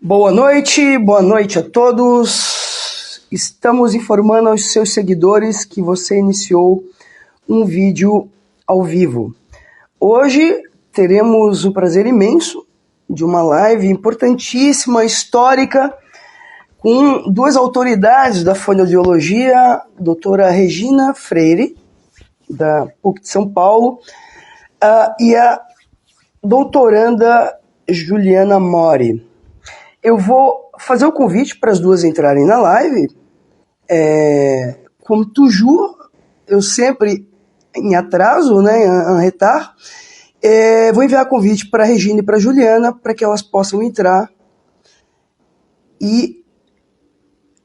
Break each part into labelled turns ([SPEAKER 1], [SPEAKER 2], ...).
[SPEAKER 1] Boa noite a todos. Estamos informando aos seus seguidores que você iniciou um vídeo ao vivo. Hoje teremos o prazer imenso de uma live importantíssima, histórica, com duas autoridades da fonoaudiologia, a doutora Regina Freire, da PUC de São Paulo, e a doutoranda Juliana Mori. Eu vou fazer o convite para as duas entrarem na live. Como toujours, eu sempre em atraso, né, em retard, vou enviar convite para a Regina e para a Juliana para que elas possam entrar e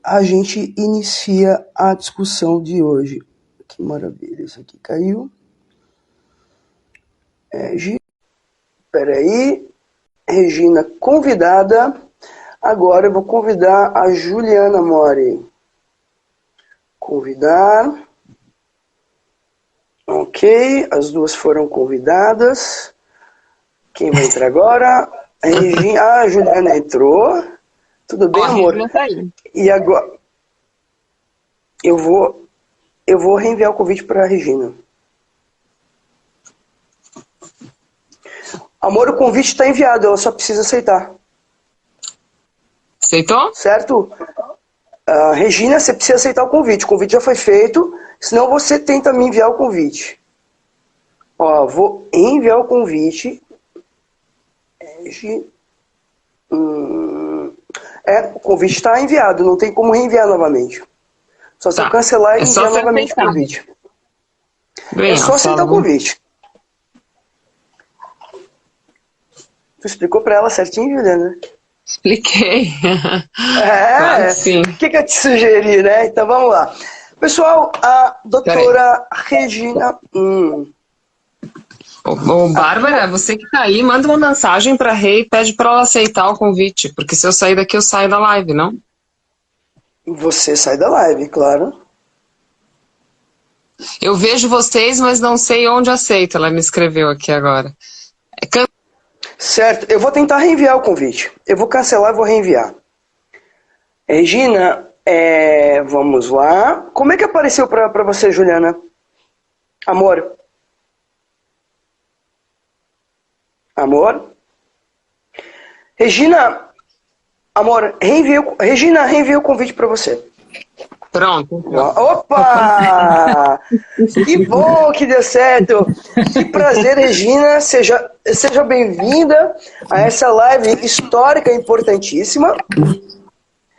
[SPEAKER 1] a gente inicia a discussão de hoje. Que maravilha, isso aqui caiu. Espera aí, Regina convidada. Agora eu vou convidar a Juliana Mori. Convidar. Ok, as duas foram convidadas. Quem vai entrar agora? A Juliana entrou. Tudo bem, amor?
[SPEAKER 2] Tá aí.
[SPEAKER 1] E agora eu vou reenviar o convite para a Regina. Amor, o convite está enviado, ela só precisa aceitar.
[SPEAKER 2] Aceitou?
[SPEAKER 1] Certo? Regina, você precisa aceitar o convite já foi feito, senão você tenta me enviar o convite. Ó, vou enviar o convite. O convite está enviado, não tem como reenviar novamente. Só se eu cancelar e enviar novamente o convite.
[SPEAKER 2] Bem,
[SPEAKER 1] é só aceitar o convite. Tu explicou para ela certinho, Juliana?
[SPEAKER 2] Expliquei. Claro que sim.
[SPEAKER 1] O que eu te sugeri, né? Então vamos lá. Pessoal, a doutora Regina...
[SPEAKER 2] Ô, Bárbara, você que tá aí, manda uma mensagem pra Rei e pede pra ela aceitar o convite, porque se eu sair daqui, eu saio da live, não?
[SPEAKER 1] Você sai da live, claro.
[SPEAKER 2] Eu vejo vocês, mas não sei onde aceito. Ela me escreveu aqui agora.
[SPEAKER 1] Certo, eu vou tentar reenviar o convite. Eu vou cancelar e vou reenviar. Regina, vamos lá. Como é que apareceu pra você, Juliana? Amor? Regina, amor, Regina, reenviei o convite para você.
[SPEAKER 2] Pronto.
[SPEAKER 1] Opa! Que bom que deu certo. Que prazer, Regina. Seja bem-vinda a essa live histórica importantíssima.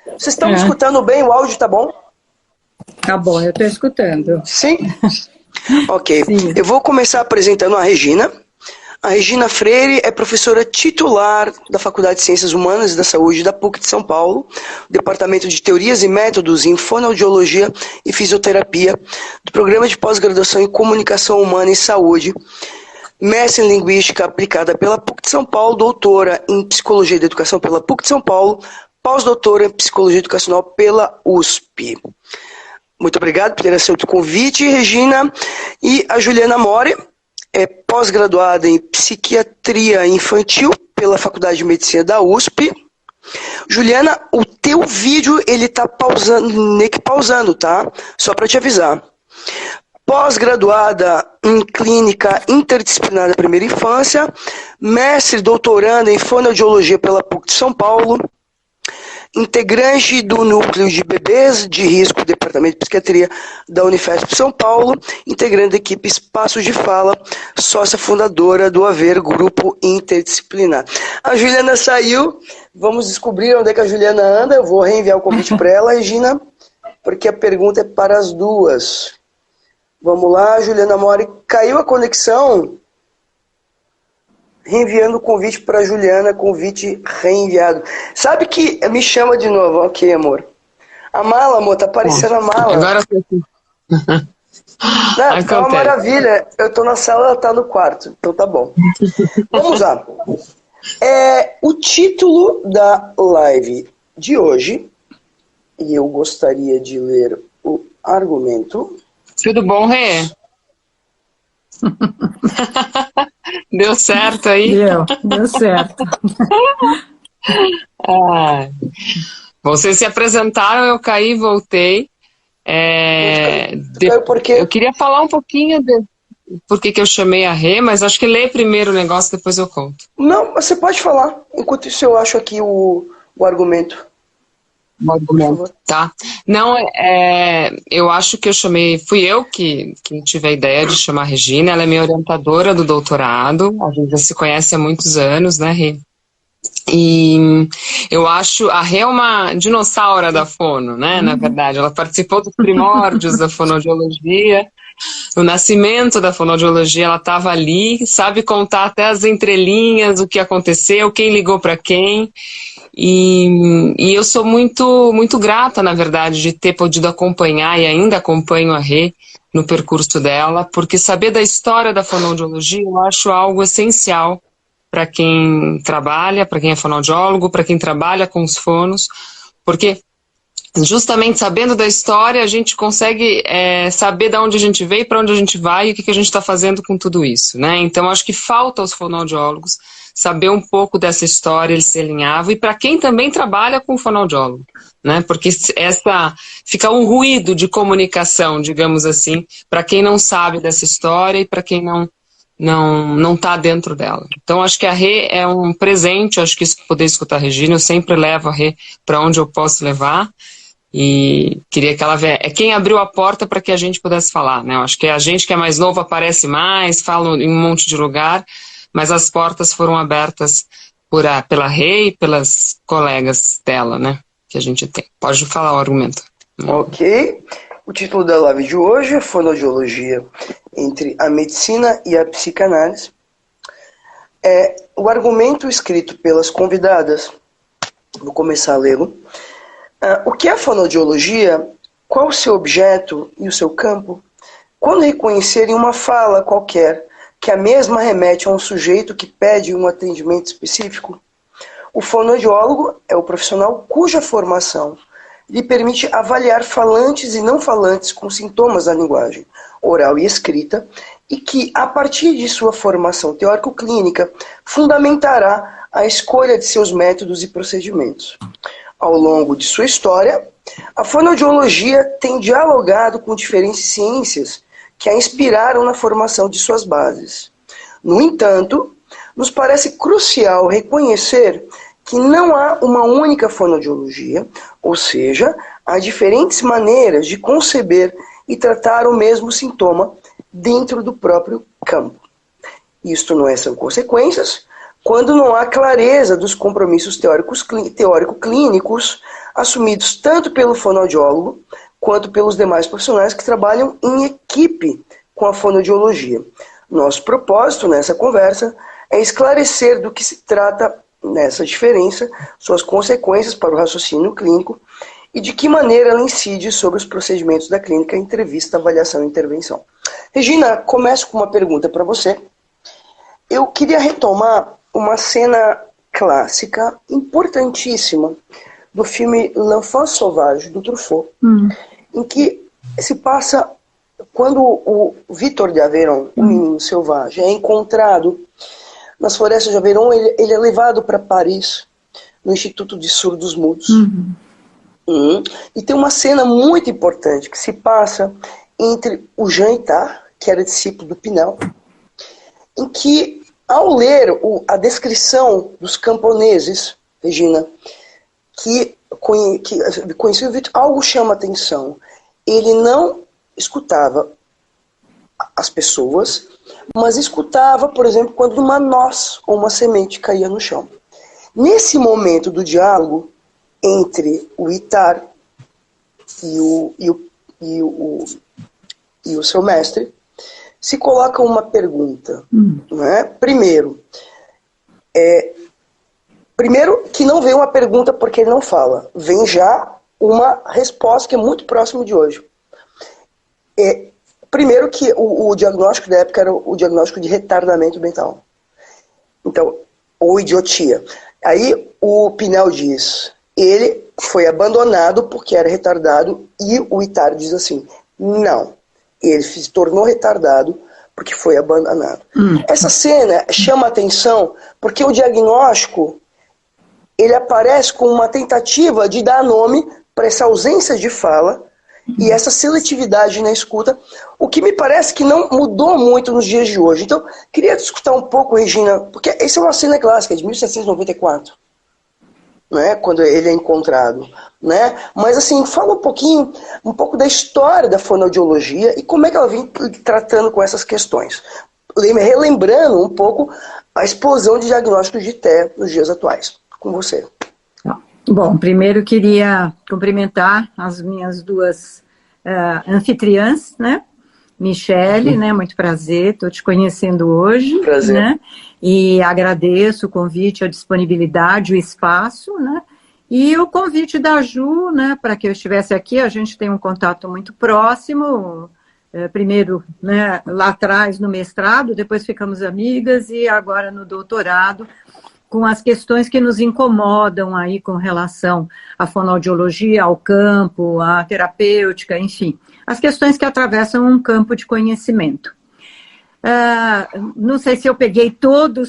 [SPEAKER 1] Vocês estão me escutando bem? O áudio tá bom?
[SPEAKER 3] Tá bom, eu estou escutando.
[SPEAKER 1] Sim? Ok.
[SPEAKER 3] Sim.
[SPEAKER 1] Eu vou começar apresentando a Regina. A Regina Freire é professora titular da Faculdade de Ciências Humanas e da Saúde da PUC de São Paulo, Departamento de Teorias e Métodos em Fonoaudiologia e Fisioterapia, do Programa de Pós-Graduação em Comunicação Humana e Saúde, mestre em Linguística aplicada pela PUC de São Paulo, doutora em Psicologia da Educação pela PUC de São Paulo, pós-doutora em Psicologia Educacional pela USP. Muito obrigado por ter aceito o convite, Regina. E a Juliana Mori é pós-graduada em Psiquiatria Infantil pela Faculdade de Medicina da USP. Juliana, o teu vídeo, ele tá pausando, tá? Só para te avisar. Pós-graduada em Clínica Interdisciplinar da Primeira Infância, mestre e doutoranda em Fonoaudiologia pela PUC de São Paulo, integrante do Núcleo de Bebês de Risco do Departamento de Psiquiatria da Unifesp São Paulo, integrante da equipe Espaço de Fala, sócia fundadora do Haver Grupo Interdisciplinar. A Juliana saiu, vamos descobrir onde é que a Juliana anda, eu vou reenviar o convite para ela, Regina, porque a pergunta é para as duas. Vamos lá, Juliana Mori, caiu a conexão? Reenviando o convite para a Juliana, convite reenviado. Sabe que me chama de novo, ok, amor? A mala, amor, tá aparecendo a mala.
[SPEAKER 2] Agora eu tô aqui.
[SPEAKER 1] Não, tá uma maravilha. Eu tô na sala, ela tá no quarto, então tá bom. Vamos lá. O título da live de hoje, e eu gostaria de ler o argumento.
[SPEAKER 2] Tudo bom, Rê? Deu certo aí?
[SPEAKER 3] Deu certo.
[SPEAKER 2] Ah, vocês se apresentaram, eu caí e voltei.
[SPEAKER 1] Porque
[SPEAKER 2] Eu queria falar um pouquinho de por que eu chamei a Rê, mas acho que lê primeiro o negócio, depois eu conto.
[SPEAKER 1] não, você pode falar. Enquanto isso eu acho aqui o argumento. Por favor.
[SPEAKER 2] Tá. Não, eu acho que fui eu que tive a ideia de chamar a Regina, ela é minha orientadora do doutorado, a gente já se conhece há muitos anos, né, Rê? E eu acho, a Rê é uma dinossauro da fono, né, na verdade, ela participou dos primórdios da fonoaudiologia, no nascimento da fonoaudiologia, ela estava ali, sabe contar até as entrelinhas, o que aconteceu, quem ligou para quem. E eu sou muito, muito grata, na verdade, de ter podido acompanhar e ainda acompanho a Rê no percurso dela, porque saber da história da fonoaudiologia eu acho algo essencial para quem trabalha, para quem é fonoaudiólogo, para quem trabalha com os fonos, porque justamente sabendo da história a gente consegue saber de onde a gente veio, para onde a gente vai e o que a gente está fazendo com tudo isso, né? Então acho que falta aos fonoaudiólogos saber um pouco dessa história, eles se alinhavam, e para quem também trabalha com fonoaudiólogo, né? Porque fica um ruído de comunicação, digamos assim, para quem não sabe dessa história e para quem não está dentro dela. Então acho que a Rê é um presente, acho que poder escutar a Regina, eu sempre levo a Rê para onde eu posso levar, e queria que ela é quem abriu a porta para que a gente pudesse falar, né? Eu acho que a gente que é mais novo aparece mais, fala em um monte de lugar, mas as portas foram abertas pela Rê e pelas colegas dela, né? Que a gente tem. Pode falar o argumento.
[SPEAKER 1] Ok. O título da live de hoje é Fonoaudiologia entre a medicina e a psicanálise. O argumento escrito pelas convidadas, vou começar a lê-lo. O que é a fonoaudiologia? Qual o seu objeto e o seu campo? Quando reconhecer em uma fala qualquer que a mesma remete a um sujeito que pede um atendimento específico, o fonoaudiólogo é o profissional cuja formação lhe permite avaliar falantes e não falantes com sintomas da linguagem oral e escrita, e que, a partir de sua formação teórico-clínica, fundamentará a escolha de seus métodos e procedimentos. Ao longo de sua história, a fonoaudiologia tem dialogado com diferentes ciências que a inspiraram na formação de suas bases. No entanto, nos parece crucial reconhecer que não há uma única fonoaudiologia, ou seja, há diferentes maneiras de conceber e tratar o mesmo sintoma dentro do próprio campo. Isto não são consequências quando não há clareza dos compromissos teórico-clínicos assumidos tanto pelo fonoaudiólogo quanto pelos demais profissionais que trabalham em equipe com a fonoaudiologia. Nosso propósito nessa conversa é esclarecer do que se trata nessa diferença, suas consequências para o raciocínio clínico e de que maneira ela incide sobre os procedimentos da clínica, entrevista, avaliação e intervenção. Regina, começo com uma pergunta para você. Eu queria retomar uma cena clássica, importantíssima, do filme L'Enfant Sauvage, do Truffaut, em que se passa quando o Victor de Aveyron, o menino selvagem, é encontrado nas florestas de Aveyron. Ele é levado para Paris, no Instituto de Surdos Mudos. E tem uma cena muito importante que se passa entre o Jean Itard, que era discípulo do Pinel, em que, ao ler a descrição dos camponeses, Regina, que conhecia o Victor, algo chama atenção. Ele não escutava as pessoas, mas escutava, por exemplo, quando uma noz ou uma semente caía no chão. Nesse momento do diálogo entre o Itard e o seu mestre, se coloca uma pergunta. Não é? Primeiro que não vem uma pergunta porque ele não fala, vem já uma resposta que é muito próxima de hoje. Primeiro que o diagnóstico da época era o diagnóstico de retardamento mental. Então, ou idiotia. Aí o Pinel diz, ele foi abandonado porque era retardado, e o Itard diz assim, não, ele se tornou retardado porque foi abandonado. Essa cena chama atenção porque o diagnóstico, ele aparece como uma tentativa de dar nome para essa ausência de fala e essa seletividade na escuta, o que me parece que não mudou muito nos dias de hoje. Então, queria discutir um pouco, Regina, porque essa é uma cena clássica de 1794. Né, quando ele é encontrado, né? Mas assim, fala um pouco da história da fonoaudiologia e como é que ela vem tratando com essas questões, relembrando um pouco a explosão de diagnósticos de TEA nos dias atuais. Com você.
[SPEAKER 3] Bom, primeiro queria cumprimentar as minhas duas anfitriãs, né? Michele, né? Muito prazer, estou te conhecendo hoje.
[SPEAKER 1] Prazer.
[SPEAKER 3] Né? E agradeço o convite, a disponibilidade, o espaço, né? E o convite da Ju, né? Para que eu estivesse aqui, a gente tem um contato muito próximo. Primeiro, né? Lá atrás no mestrado, depois ficamos amigas e agora no doutorado, com as questões que nos incomodam aí com relação à fonoaudiologia, ao campo, à terapêutica, enfim, as questões que atravessam um campo de conhecimento. Não sei se eu peguei toda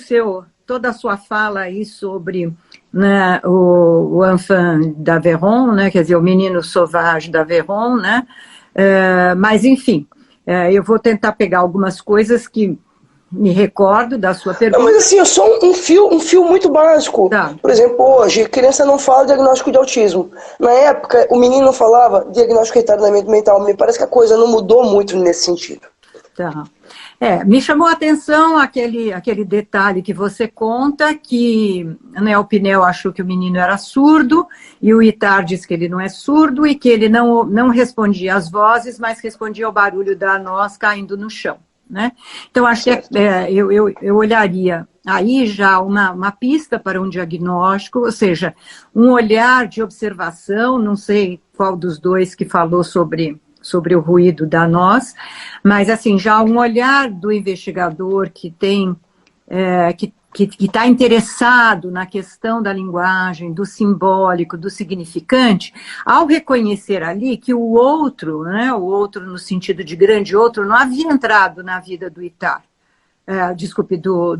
[SPEAKER 3] a sua fala aí sobre, né, o enfant d'Aveyron, né, quer dizer, o menino sauvage d'Aveyron, né, mas enfim, eu vou tentar pegar algumas coisas que me recordo da sua pergunta.
[SPEAKER 1] Não, mas assim, eu sou um fio muito básico.
[SPEAKER 3] Tá.
[SPEAKER 1] Por exemplo, hoje, a criança não fala diagnóstico de autismo. Na época, o menino não falava diagnóstico de retardamento mental. Me parece que a coisa não mudou muito nesse sentido.
[SPEAKER 3] Tá. Me chamou a atenção aquele detalhe que você conta, que, né, o Pinel achou que o menino era surdo, e o Ittar disse que ele não é surdo, e que ele não respondia às vozes, mas respondia ao barulho da noz caindo no chão. Né? Então, acho que eu olharia aí já uma pista para um diagnóstico, ou seja, um olhar de observação, não sei qual dos dois que falou sobre o ruído da noz, mas assim, já um olhar do investigador que tem, que está interessado na questão da linguagem, do simbólico, do significante, ao reconhecer ali que o outro, né, o outro no sentido de grande outro, não havia entrado na vida do Ittar. Desculpe, do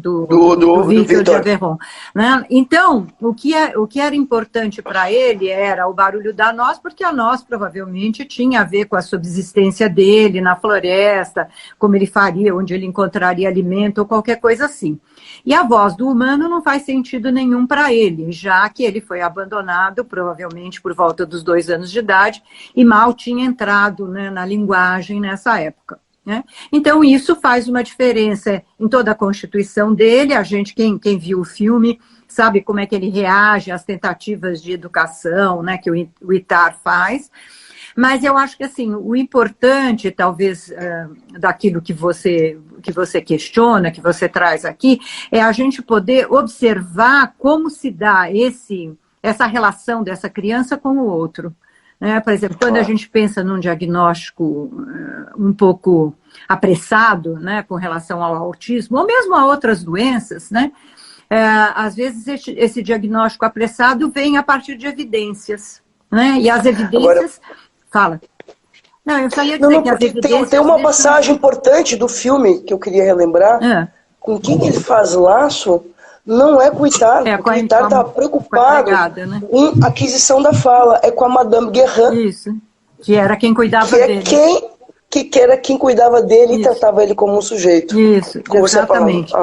[SPEAKER 3] Victor de Aveyron. Né? Então, o que era importante para ele era o barulho da noz, porque a noz provavelmente tinha a ver com a subsistência dele na floresta, como ele faria, onde ele encontraria alimento ou qualquer coisa assim. E a voz do humano não faz sentido nenhum para ele, já que ele foi abandonado, provavelmente por volta dos 2 anos de idade, e mal tinha entrado, né, na linguagem nessa época. Né? Então, isso faz uma diferença em toda a constituição dele. A gente, quem viu o filme, sabe como é que ele reage às tentativas de educação, né, que o Ittar faz. Mas eu acho que assim, o importante, talvez, daquilo que você questiona, que você traz aqui, é a gente poder observar como se dá essa relação dessa criança com o outro. Por exemplo, quando a gente pensa num diagnóstico um pouco apressado, né, com relação ao autismo, ou mesmo a outras doenças, né, às vezes esse diagnóstico apressado vem a partir de evidências. Né, e as evidências... Agora... Fala. Não, eu só ia dizer que as evidências...
[SPEAKER 1] Tem uma passagem importante do filme que eu queria relembrar. Com quem ele faz laço... Não é com o Ittar, porque o Ittar está preocupado com a aquisição da fala. É com a Madame Guérin.
[SPEAKER 3] Isso, que era quem cuidava dele.
[SPEAKER 1] Que era quem cuidava dele e tratava ele como um sujeito.
[SPEAKER 3] Isso, exatamente.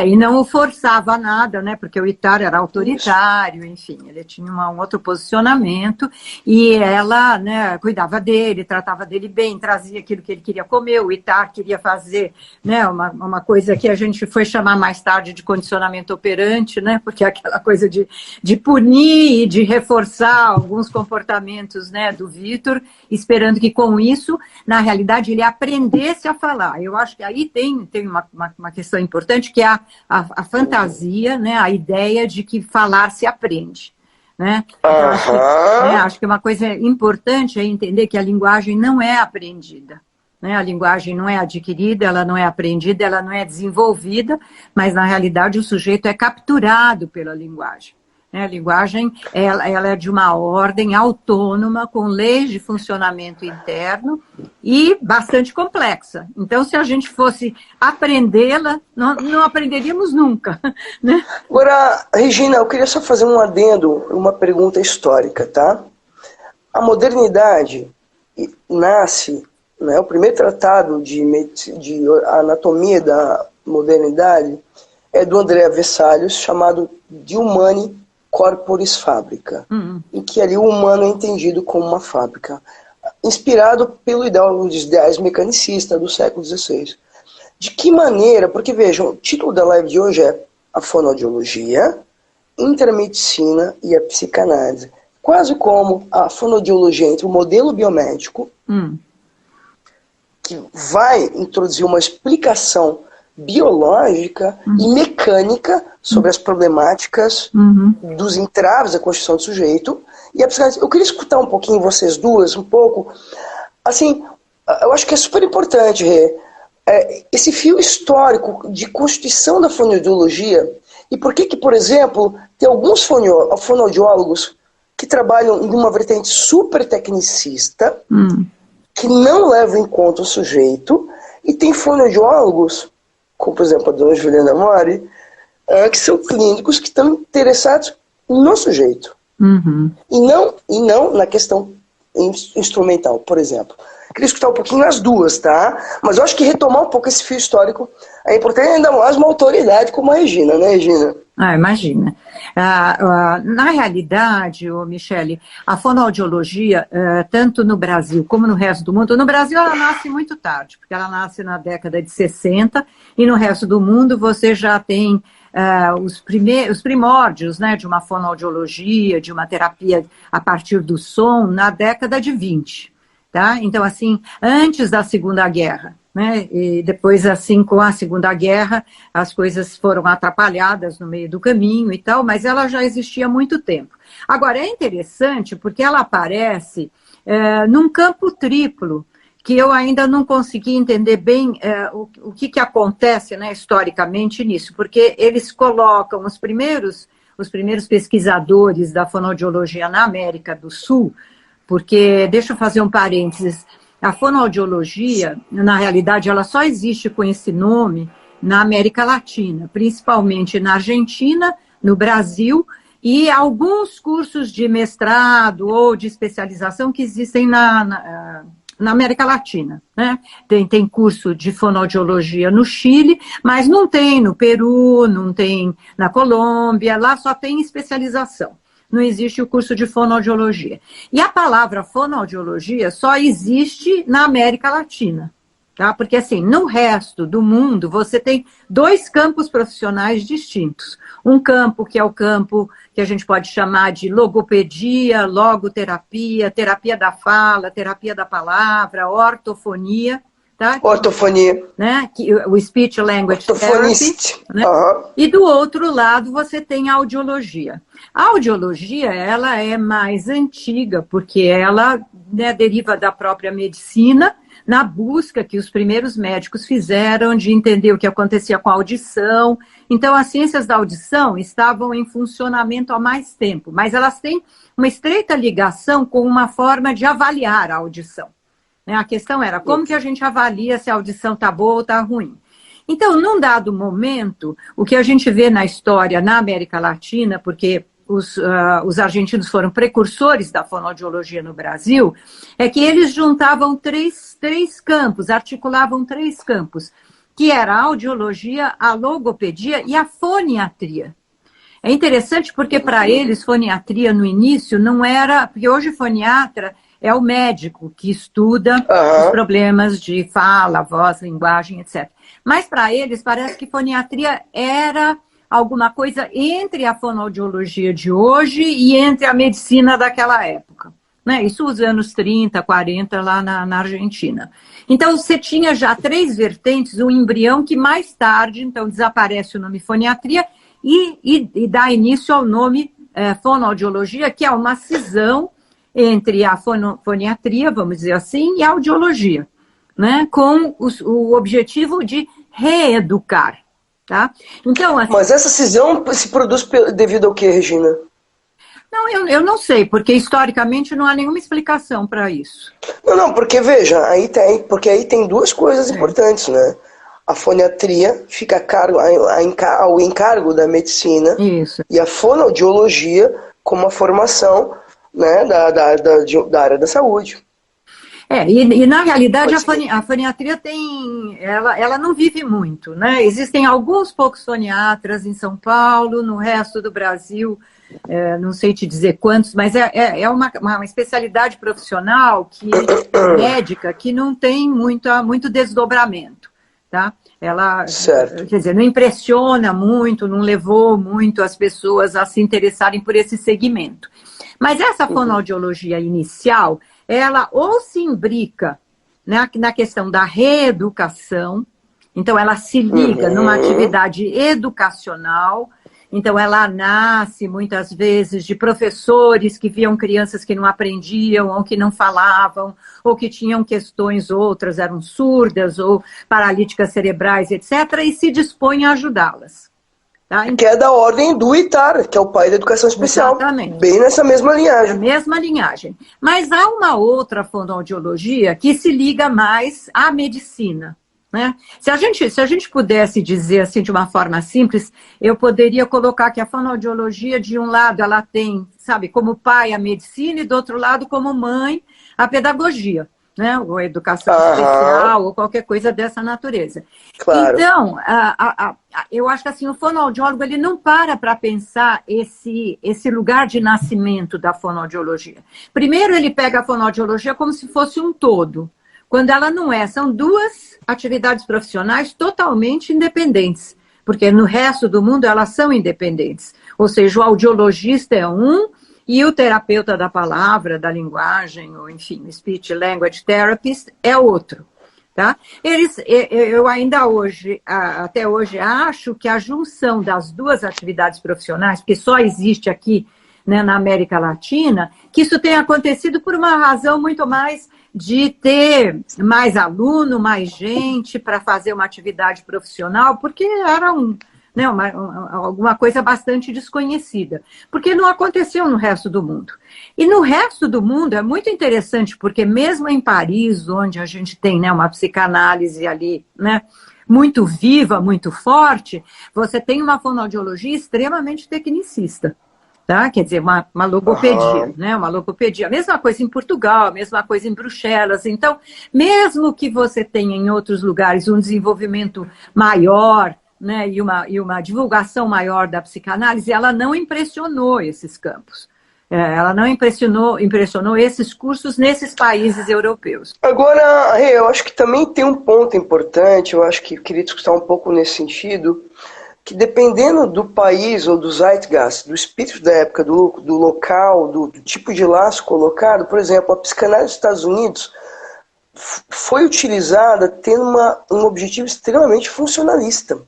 [SPEAKER 3] E não o forçava a nada, né? Porque o Ittar era autoritário, enfim, ele tinha um outro posicionamento, e ela, né, cuidava dele, tratava dele bem, trazia aquilo que ele queria comer. O Ittar queria fazer, né, uma coisa que a gente foi chamar mais tarde de condicionamento operante, né? Porque é aquela coisa de punir e de reforçar alguns comportamentos, né, do Victor, esperando que com isso, na realidade, ele aprendesse a falar. Eu acho que aí tem uma questão importante, que é a fantasia, né, a ideia de que falar se aprende. Né? Então, acho que uma coisa importante é entender que a linguagem não é aprendida. Né? A linguagem não é adquirida, ela não é aprendida, ela não é desenvolvida, mas, na realidade, o sujeito é capturado pela linguagem. né? A linguagem ela é de uma ordem autônoma, com leis de funcionamento interno e bastante complexa. Então, se a gente fosse aprendê-la, não aprenderíamos nunca, né?
[SPEAKER 1] Agora, Regina, eu queria só fazer um adendo, uma pergunta histórica, tá? A modernidade nasce, né, o primeiro tratado de anatomia da modernidade é do Andrea Vesalius, chamado De Humani Corporis Fabrica, em que ali o humano é entendido como uma fábrica, inspirado pelo ideal dos ideais mecanicistas do século XVI. De que maneira, porque vejam, o título da live de hoje é a fonoaudiologia, intermedicina e a psicanálise. Quase como a fonoaudiologia entre o modelo biomédico, que vai introduzir uma explicação biológica e mecânica sobre as problemáticas dos entraves da constituição do sujeito, e a psicanálise. Eu queria escutar um pouquinho vocês duas, um pouco, assim, eu acho que é super importante, Rê, esse fio histórico de constituição da fonoaudiologia, e por que, por exemplo, tem alguns fonoaudiólogos que trabalham em uma vertente super tecnicista, que não levam em conta o sujeito, e tem fonoaudiólogos, como por exemplo a dona Juliana Mori, que são clínicos que estão interessados no sujeito, e não na questão instrumental, por exemplo. Queria escutar um pouquinho nas duas, tá? Mas eu acho que retomar um pouco esse fio histórico é importante, ainda mais uma autoridade como a Regina, né, Regina?
[SPEAKER 3] Imagina. Na realidade, Michele, a fonoaudiologia, tanto no Brasil como no resto do mundo, no Brasil ela nasce muito tarde, porque ela nasce na década de 60, e no resto do mundo você já tem os primórdios, né, de uma fonoaudiologia, de uma terapia a partir do som, na década de 20. Tá? Então, assim, antes da Segunda Guerra, né? E depois, assim, com a Segunda Guerra, as coisas foram atrapalhadas no meio do caminho e tal, mas ela já existia há muito tempo. Agora, é interessante porque ela aparece num campo triplo, que eu ainda não consegui entender bem o que acontece, né, historicamente nisso, porque eles colocam os primeiros pesquisadores da fonoaudiologia na América do Sul, porque, deixa eu fazer um parênteses, a fonoaudiologia, na realidade, ela só existe com esse nome na América Latina, principalmente na Argentina, no Brasil, e alguns cursos de mestrado ou de especialização que existem na América Latina, né? Tem curso de fonoaudiologia no Chile, mas não tem no Peru, não tem na Colômbia, lá só tem especialização. Não existe o curso de fonoaudiologia. E a palavra fonoaudiologia só existe na América Latina, tá? Porque, assim, no resto do mundo, você tem dois campos profissionais distintos. Um campo que é o campo que a gente pode chamar de logopedia, logoterapia, terapia da fala, terapia da palavra, ortofonia, tá?
[SPEAKER 1] Ortofonia.
[SPEAKER 3] Né? O Speech Language Therapy. Né? E do outro lado você tem a audiologia. A audiologia, ela é mais antiga, porque ela, né, deriva da própria medicina, na busca que os primeiros médicos fizeram de entender o que acontecia com a audição. Então, as ciências da audição estavam em funcionamento há mais tempo, mas elas têm uma estreita ligação com uma forma de avaliar a audição. A questão era como que a gente avalia se a audição está boa ou está ruim. Então, num dado momento, o que a gente vê na história na América Latina, porque os argentinos foram precursores da fonoaudiologia no Brasil, é que eles juntavam três campos, articulavam três campos, que era a audiologia, a logopedia e a foniatria. É interessante porque para eles foniatria no início não era, porque hoje foniatra é o médico que estuda os problemas de fala, voz, linguagem, etc. Mas para eles parece que foniatria era alguma coisa entre a fonoaudiologia de hoje e entre a medicina daquela época. Né? Isso os anos 30, 40 lá na Argentina. Então você tinha já três vertentes, um embrião que mais tarde, então desaparece o nome foniatria e dá início ao nome fonoaudiologia, que é uma cisão entre a foniatria, vamos dizer assim, e a audiologia, né? Com o objetivo de reeducar. Tá? Então, assim,
[SPEAKER 1] mas essa cisão se produz devido ao que, Regina?
[SPEAKER 3] Não, eu não sei, porque historicamente não há nenhuma explicação para isso.
[SPEAKER 1] Não, porque veja, porque aí tem duas coisas importantes, né? A foniatria fica ao encargo da medicina.
[SPEAKER 3] Isso.
[SPEAKER 1] E a fonoaudiologia como a formação, né, da área da saúde.
[SPEAKER 3] E na realidade a foniatria ela não vive muito, né? Existem alguns poucos foniatras em São Paulo, no resto do Brasil, não sei te dizer quantos, mas é uma especialidade profissional médica que não tem muito desdobramento, tá? Ela,
[SPEAKER 1] certo.
[SPEAKER 3] Quer dizer, não impressiona muito, não levou muito as pessoas a se interessarem por esse segmento. Mas essa fonoaudiologia inicial, ela ou se imbrica, né, na questão da reeducação, então ela se liga numa atividade educacional, então ela nasce muitas vezes de professores que viam crianças que não aprendiam, ou que não falavam, ou que tinham questões outras, eram surdas ou paralíticas cerebrais, etc., e se dispõem a ajudá-las. Tá?
[SPEAKER 1] Que é da ordem do ITAR, que é o pai da educação especial.
[SPEAKER 3] Exatamente.
[SPEAKER 1] Bem nessa mesma linhagem.
[SPEAKER 3] A mesma linhagem. Mas há uma outra fonoaudiologia que se liga mais à medicina. Né? Se a gente pudesse dizer assim de uma forma simples, eu poderia colocar que a fonoaudiologia, de um lado, ela tem, sabe, como pai a medicina e do outro lado, como mãe, a pedagogia, né? Ou a educação especial, ou qualquer coisa dessa natureza.
[SPEAKER 1] Claro.
[SPEAKER 3] Então, eu acho que assim, o fonoaudiólogo ele não para pensar esse lugar de nascimento da fonoaudiologia. Primeiro, ele pega a fonoaudiologia como se fosse um todo, quando ela não é. São duas atividades profissionais totalmente independentes, porque no resto do mundo elas são independentes. Ou seja, o audiologista é um e o terapeuta da palavra, da linguagem, ou enfim, o speech language therapist é outro. Tá? Eu ainda hoje, até hoje, acho que a junção das duas atividades profissionais, porque só existe aqui, né, na América Latina, que isso tem acontecido por uma razão muito mais de ter mais aluno, mais gente para fazer uma atividade profissional, porque era alguma coisa bastante desconhecida, porque não aconteceu no resto do mundo. E no resto do mundo é muito interessante, porque mesmo em Paris, onde a gente tem, né, uma psicanálise ali, né, muito viva, muito forte, você tem uma fonoaudiologia extremamente tecnicista. Tá? Quer dizer, uma logopedia, né? Uma logopedia. A mesma coisa em Portugal, a mesma coisa em Bruxelas. Então, mesmo que você tenha em outros lugares um desenvolvimento maior, né, e uma divulgação maior da psicanálise, ela não impressionou esses campos. Ela não impressionou esses cursos nesses países europeus.
[SPEAKER 1] Agora, eu acho que também tem um ponto importante, eu acho que queria discutir um pouco nesse sentido, que dependendo do país ou do zeitgeist, do espírito da época, do local, do tipo de laço colocado, por exemplo, a psicanálise dos Estados Unidos foi utilizada tendo um objetivo extremamente funcionalista.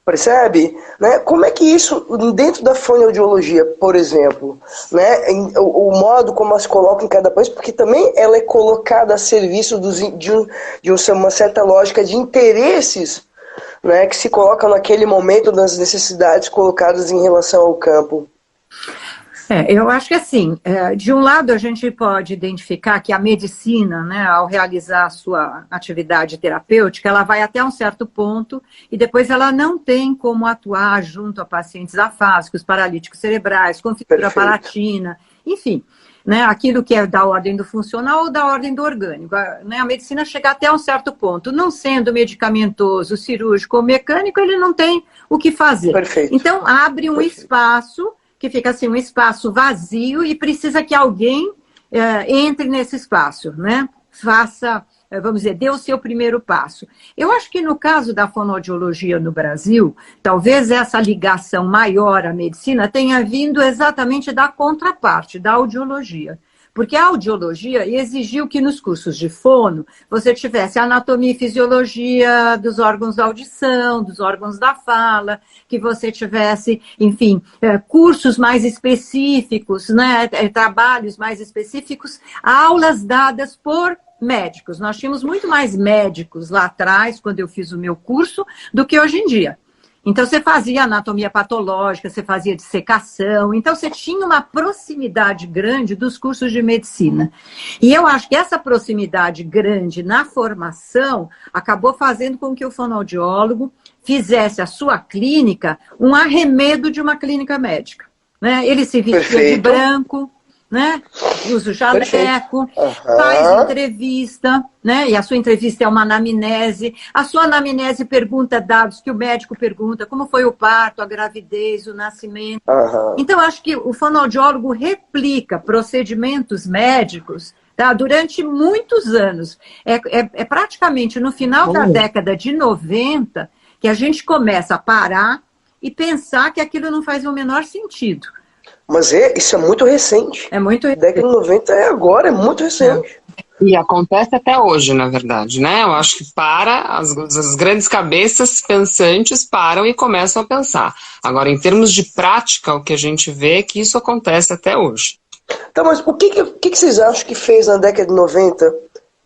[SPEAKER 1] Percebe? Né? Como é que isso, dentro da fonoaudiologia, por exemplo, né, o modo como ela se coloca em cada país, porque também ela é colocada a serviço de uma certa lógica de interesses, né, que se colocam naquele momento das necessidades colocadas em relação ao campo.
[SPEAKER 3] Eu acho que assim, de um lado a gente pode identificar que a medicina, né, ao realizar a sua atividade terapêutica, ela vai até um certo ponto e depois ela não tem como atuar junto a pacientes afásicos, paralíticos cerebrais, com fissura palatina, enfim, né, aquilo que é da ordem do funcional ou da ordem do orgânico. Né, a medicina chega até um certo ponto, não sendo medicamentoso, cirúrgico ou mecânico, ele não tem o que fazer.
[SPEAKER 1] Perfeito.
[SPEAKER 3] Então abre um espaço que fica assim, um espaço vazio e precisa que alguém entre nesse espaço, né? Faça, vamos dizer, dê o seu primeiro passo. Eu acho que no caso da fonoaudiologia no Brasil, talvez essa ligação maior à medicina tenha vindo exatamente da contraparte, da audiologia. Porque a audiologia exigiu que nos cursos de fono você tivesse anatomia e fisiologia dos órgãos da audição, dos órgãos da fala, que você tivesse, enfim, cursos mais específicos, né, trabalhos mais específicos, aulas dadas por médicos. Nós tínhamos muito mais médicos lá atrás, quando eu fiz o meu curso, do que hoje em dia. Então, você fazia anatomia patológica, você fazia dissecação, então você tinha uma proximidade grande dos cursos de medicina. E eu acho que essa proximidade grande na formação acabou fazendo com que o fonoaudiólogo fizesse a sua clínica um arremedo de uma clínica médica, né? Ele se vestia de branco, né? Usa o jaleco, faz entrevista, né? E a sua entrevista é uma anamnese. A sua anamnese pergunta dados que o médico pergunta, como foi o parto, a gravidez, o nascimento. Então, acho que o fonoaudiólogo replica procedimentos médicos, tá, durante muitos anos. É praticamente no final da década de 90 que a gente começa a parar e pensar que aquilo não faz o menor sentido.
[SPEAKER 1] Mas isso é muito recente.
[SPEAKER 3] É muito recente.
[SPEAKER 1] Década de 90 é agora, é muito recente.
[SPEAKER 2] E acontece até hoje, na verdade, né? Eu acho que as grandes cabeças pensantes param e começam a pensar. Agora, em termos de prática, o que a gente vê é que isso acontece até hoje.
[SPEAKER 1] Tá, mas o que vocês acham que fez na década de 90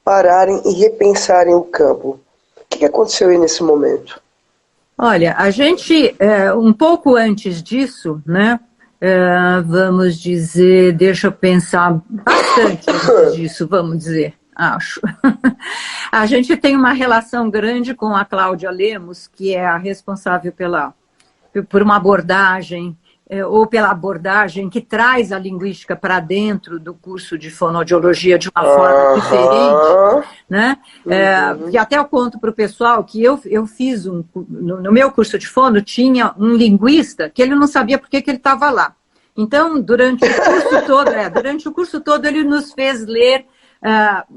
[SPEAKER 1] pararem e repensarem o campo? O que aconteceu aí nesse momento?
[SPEAKER 3] Olha, a gente, um pouco antes disso, né? Vamos dizer, deixa eu pensar bastante antes disso, vamos dizer, acho. A gente tem uma relação grande com a Cláudia Lemos, que é a responsável por uma abordagem, ou pela abordagem que traz a linguística para dentro do curso de fonoaudiologia de uma forma diferente, né? E até eu conto para o pessoal que eu fiz no meu curso de fono, tinha um linguista que ele não sabia por que ele estava lá. Então, durante o curso todo, ele nos fez ler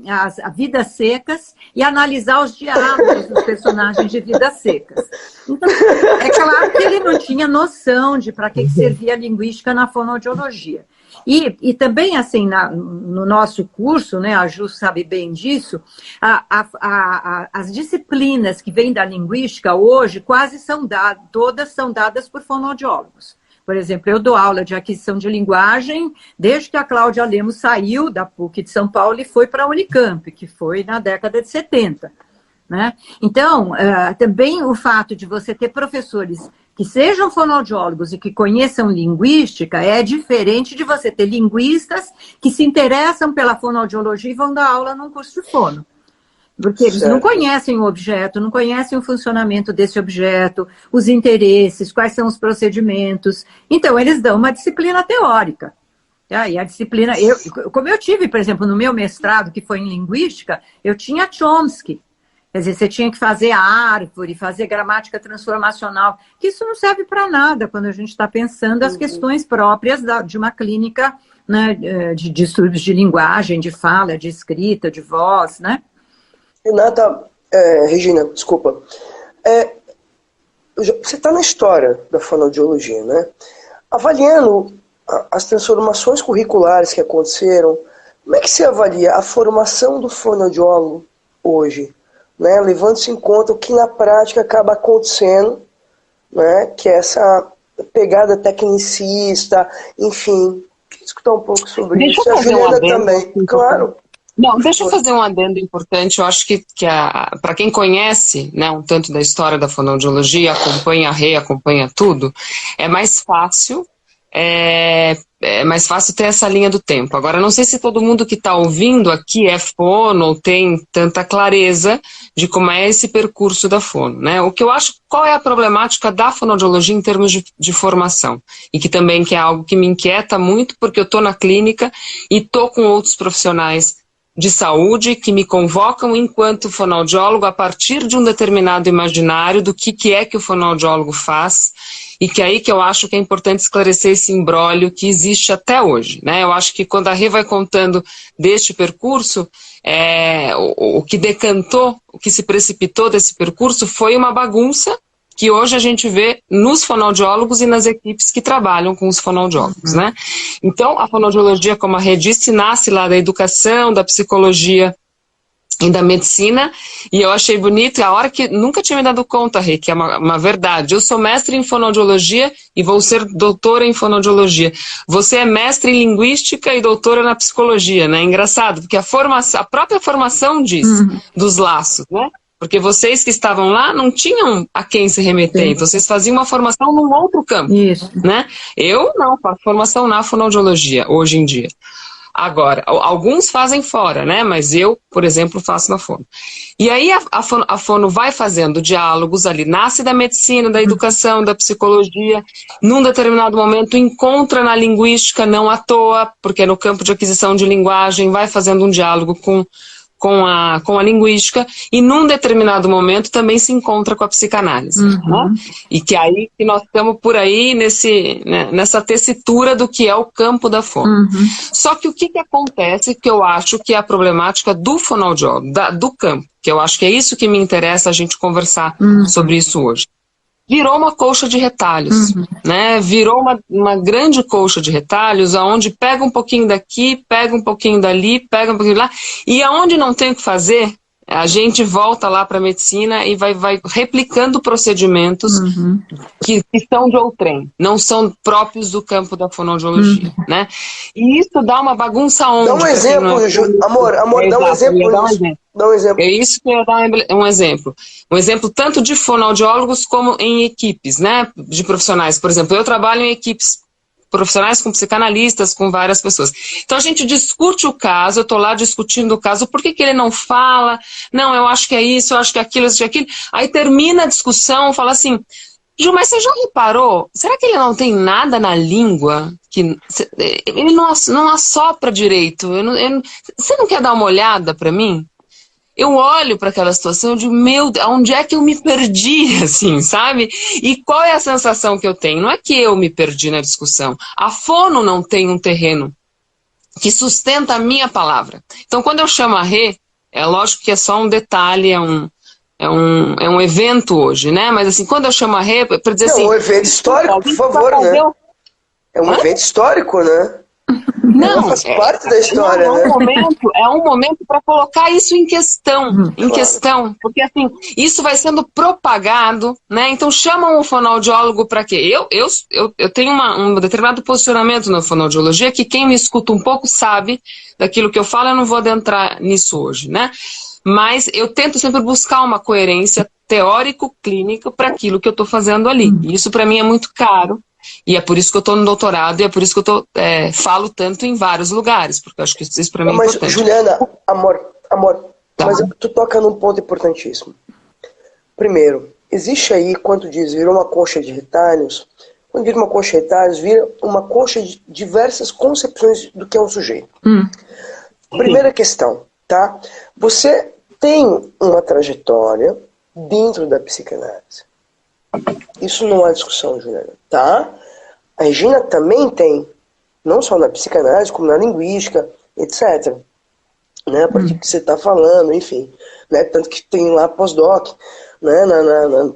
[SPEAKER 3] as Vidas Secas e analisar os diálogos dos personagens de Vidas Secas. Então, é claro que ele não tinha noção de para que servia a linguística na fonoaudiologia. E também, assim, no nosso curso, né, a Ju sabe bem disso, as disciplinas que vêm da linguística hoje quase todas são dadas por fonoaudiólogos. Por exemplo, eu dou aula de aquisição de linguagem desde que a Cláudia Lemos saiu da PUC de São Paulo e foi para a Unicamp, que foi na década de 70. Né? Então, também o fato de você ter professores que sejam fonoaudiólogos e que conheçam linguística é diferente de você ter linguistas que se interessam pela fonoaudiologia e vão dar aula num curso de fono. Porque eles não conhecem o objeto, não conhecem o funcionamento desse objeto, os interesses, quais são os procedimentos. Então, eles dão uma disciplina teórica. Tá? E a disciplina... como eu tive, por exemplo, no meu mestrado, que foi em linguística, eu tinha Chomsky. Quer dizer, você tinha que fazer a árvore, fazer gramática transformacional, que isso não serve para nada quando a gente está pensando as questões próprias de uma clínica, né, de estudos de linguagem, de fala, de escrita, de voz, né?
[SPEAKER 1] Renata, Regina, desculpa. Você está na história da fonoaudiologia, né? Avaliando as transformações curriculares que aconteceram, como é que você avalia a formação do fonoaudiólogo hoje? Né? Levando-se em conta o que na prática acaba acontecendo, né? Que é essa pegada tecnicista, enfim. Queria escutar um pouco sobre isso. A Juliana também, claro.
[SPEAKER 2] Não, deixa eu fazer um adendo importante. Eu acho que para quem conhece, né, um tanto da história da fonoaudiologia, acompanha tudo, é mais fácil ter essa linha do tempo. Agora, não sei se todo mundo que está ouvindo aqui é fono ou tem tanta clareza de como é esse percurso da fono, né? O que eu acho, qual é a problemática da fonoaudiologia em termos de formação? E que também é algo que me inquieta muito, porque eu estou na clínica e estou com outros profissionais de saúde que me convocam enquanto fonoaudiólogo a partir de um determinado imaginário do que é que o fonoaudiólogo faz, e que aí que eu acho que é importante esclarecer esse imbróglio que existe até hoje, né? Eu acho que quando a Rê vai contando deste percurso, o que decantou, o que se precipitou desse percurso foi uma bagunça que hoje a gente vê nos fonoaudiólogos e nas equipes que trabalham com os fonoaudiólogos, né? Então, a fonoaudiologia, como a Rê disse, nasce lá da educação, da psicologia e da medicina, e eu achei bonito, a hora que nunca tinha me dado conta, Rê, que é uma verdade. Eu sou mestre em fonoaudiologia e vou ser doutora em fonoaudiologia. Você é mestre em linguística e doutora na psicologia, né? É engraçado, porque a própria formação diz dos laços, né? Porque vocês que estavam lá não tinham a quem se remeter, então vocês faziam uma formação num outro campo.
[SPEAKER 3] Isso.
[SPEAKER 2] Né? Eu não faço formação na fonoaudiologia, hoje em dia. Agora, alguns fazem fora, né? Mas eu, por exemplo, faço na fono. E aí a fono vai fazendo diálogos ali, nasce da medicina, da educação, da psicologia, num determinado momento encontra na linguística, não à toa, porque no campo de aquisição de linguagem vai fazendo um diálogo com a linguística, e num determinado momento também se encontra com a psicanálise. Né? E que aí que nós estamos por aí nessa tessitura do que é o campo da fono. Só que o que acontece, que eu acho que é a problemática do fonoaudiólogo, do campo, que eu acho que é isso que me interessa a gente conversar sobre isso hoje. Virou uma colcha de retalhos, né? Virou uma grande colcha de retalhos, onde pega um pouquinho daqui, pega um pouquinho dali, pega um pouquinho lá, e aonde não tem o que fazer, a gente volta lá para a medicina e vai replicando procedimentos que são de outrem, não são próprios do campo da fonoaudiologia, né? E isso dá uma bagunça onde...
[SPEAKER 1] Dá um exemplo, amor, dá um exemplo. Dá um exemplo.
[SPEAKER 2] É isso que eu ia dar um exemplo. Um exemplo tanto de fonoaudiólogos como em equipes, né? De profissionais. Por exemplo, eu trabalho em equipes profissionais com psicanalistas, com várias pessoas. Então a gente discute o caso, eu estou lá discutindo o caso, por que ele não fala? Não, eu acho que é isso, eu acho que é aquilo, eu acho que é aquilo. Aí termina a discussão, fala assim, Ju, mas você já reparou? Será que ele não tem nada na língua? Que ele não assopra direito? Você não quer dar uma olhada para mim? Eu olho para aquela situação e digo, meu Deus, onde é que eu me perdi, assim, sabe? E qual é a sensação que eu tenho? Não é que eu me perdi na discussão. A fono não tem um terreno que sustenta a minha palavra. Então, quando eu chamo a Rê, é lógico que é só um detalhe, é um evento hoje, né? Mas, assim, quando eu chamo a Rê, para dizer assim...
[SPEAKER 1] É um evento histórico, por favor, né? É um evento histórico, né?
[SPEAKER 2] Não,
[SPEAKER 1] faz parte da história, né?
[SPEAKER 2] É um momento para colocar isso em questão, porque assim, isso vai sendo propagado, né? Então chamam o fonoaudiólogo para quê? Eu tenho um determinado posicionamento na fonoaudiologia que quem me escuta um pouco sabe daquilo que eu falo, eu não vou adentrar nisso hoje, né? Mas eu tento sempre buscar uma coerência teórico-clínica para aquilo que eu estou fazendo ali. E isso para mim é muito caro. E é por isso que eu estou no doutorado e é por isso que eu falo tanto em vários lugares, porque eu acho que isso para mim é importante.
[SPEAKER 1] Mas, Juliana, amor,
[SPEAKER 2] tá.
[SPEAKER 1] Mas tu toca num ponto importantíssimo. Primeiro, existe aí, quando diz virou uma concha de retalhos, quando vira uma concha de retalhos, vira uma concha de diversas concepções do que é um sujeito. Primeira questão, tá? Você tem uma trajetória dentro da psicanálise. Isso não há discussão, Juliana, tá? A Regina também tem, não só na psicanálise, como na linguística, etc. Né? A partir do que você está falando, enfim. Né? Tanto que tem lá pós-doc, né?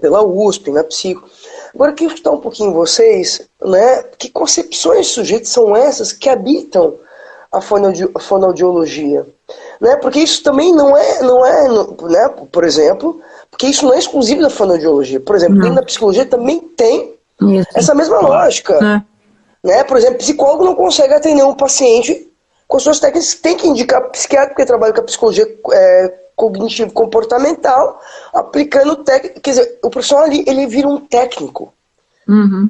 [SPEAKER 1] Pela USP, na psico. Agora, eu queria escutar um pouquinho vocês, né? Que concepções de sujeitos são essas que habitam a fonoaudiologia? Né? Porque isso também não é né? Por exemplo... Porque isso não é exclusivo da fonoaudiologia. Por exemplo, dentro da psicologia também tem essa mesma lógica. Né? Por exemplo, psicólogo não consegue atender um paciente com suas técnicas, tem que indicar psiquiatra, porque trabalha com a psicologia cognitivo-comportamental, aplicando técnica. Quer dizer, o profissional ali, ele vira um técnico.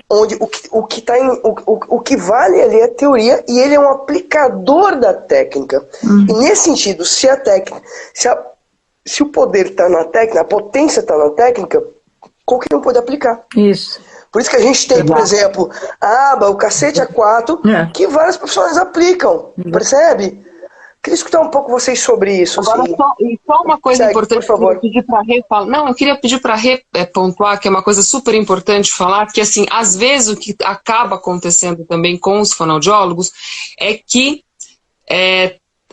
[SPEAKER 1] Onde o que vale ali é a teoria e ele é um aplicador da técnica. E nesse sentido, se o poder está na técnica, a potência está na técnica, qualquer um pode aplicar.
[SPEAKER 3] Isso.
[SPEAKER 1] Por isso que a gente tem, por exemplo, a aba, o cacete A4, que vários profissionais aplicam, percebe? Queria escutar um pouco vocês sobre isso.
[SPEAKER 2] Agora,
[SPEAKER 1] assim.
[SPEAKER 2] só uma coisa
[SPEAKER 1] Segue,
[SPEAKER 2] importante
[SPEAKER 1] por favor.
[SPEAKER 2] Que eu pedir para a Rê falar. Não, eu queria pedir para a Rê pontuar, que é uma coisa super importante falar, que assim, às vezes o que acaba acontecendo também com os fonoaudiólogos é que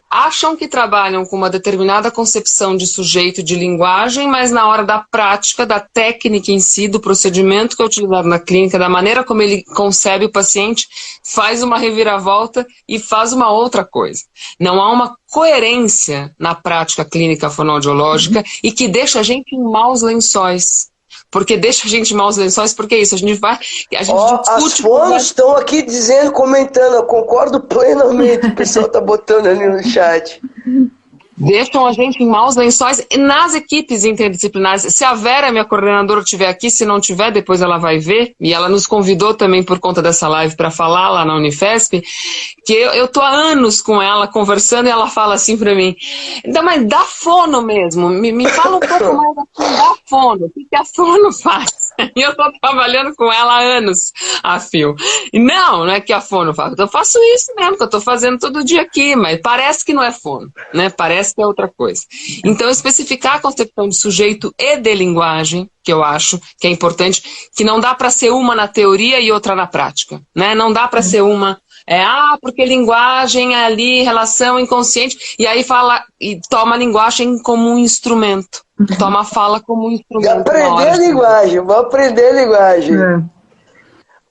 [SPEAKER 2] acham que trabalham com uma determinada concepção de sujeito de linguagem, mas na hora da prática, da técnica em si, do procedimento que é utilizado na clínica, da maneira como ele concebe o paciente, faz uma reviravolta e faz uma outra coisa. Não há uma coerência na prática clínica fonoaudiológica e que deixa a gente em maus lençóis. Porque deixa a gente em maus lençóis, porque é isso, a gente discute...
[SPEAKER 1] As fonos estão aqui dizendo, comentando, eu concordo plenamente, o pessoal está botando ali no chat.
[SPEAKER 2] deixam a gente em maus lençóis nas equipes interdisciplinares. Se a Vera, minha coordenadora, estiver aqui, se não tiver, depois ela vai ver, e ela nos convidou também por conta dessa live para falar lá na Unifesp, que eu tô há anos com ela conversando e ela fala assim para mim, então, mas dá fono mesmo, me fala um pouco mais assim, dá fono, o que a fono faz? E eu tô trabalhando com ela há anos a fio. E não é que a fono faz, eu faço isso mesmo, que eu tô fazendo todo dia aqui, mas parece que não é fono, né? Parece que é outra coisa. Então, especificar a concepção de sujeito e de linguagem, que eu acho que é importante, que não dá para ser uma na teoria e outra na prática, né? Não dá para ser uma, porque linguagem é ali, relação inconsciente, e aí fala, e toma a linguagem como um instrumento, toma a fala como um instrumento.
[SPEAKER 1] Aprender a linguagem, vou aprender a linguagem.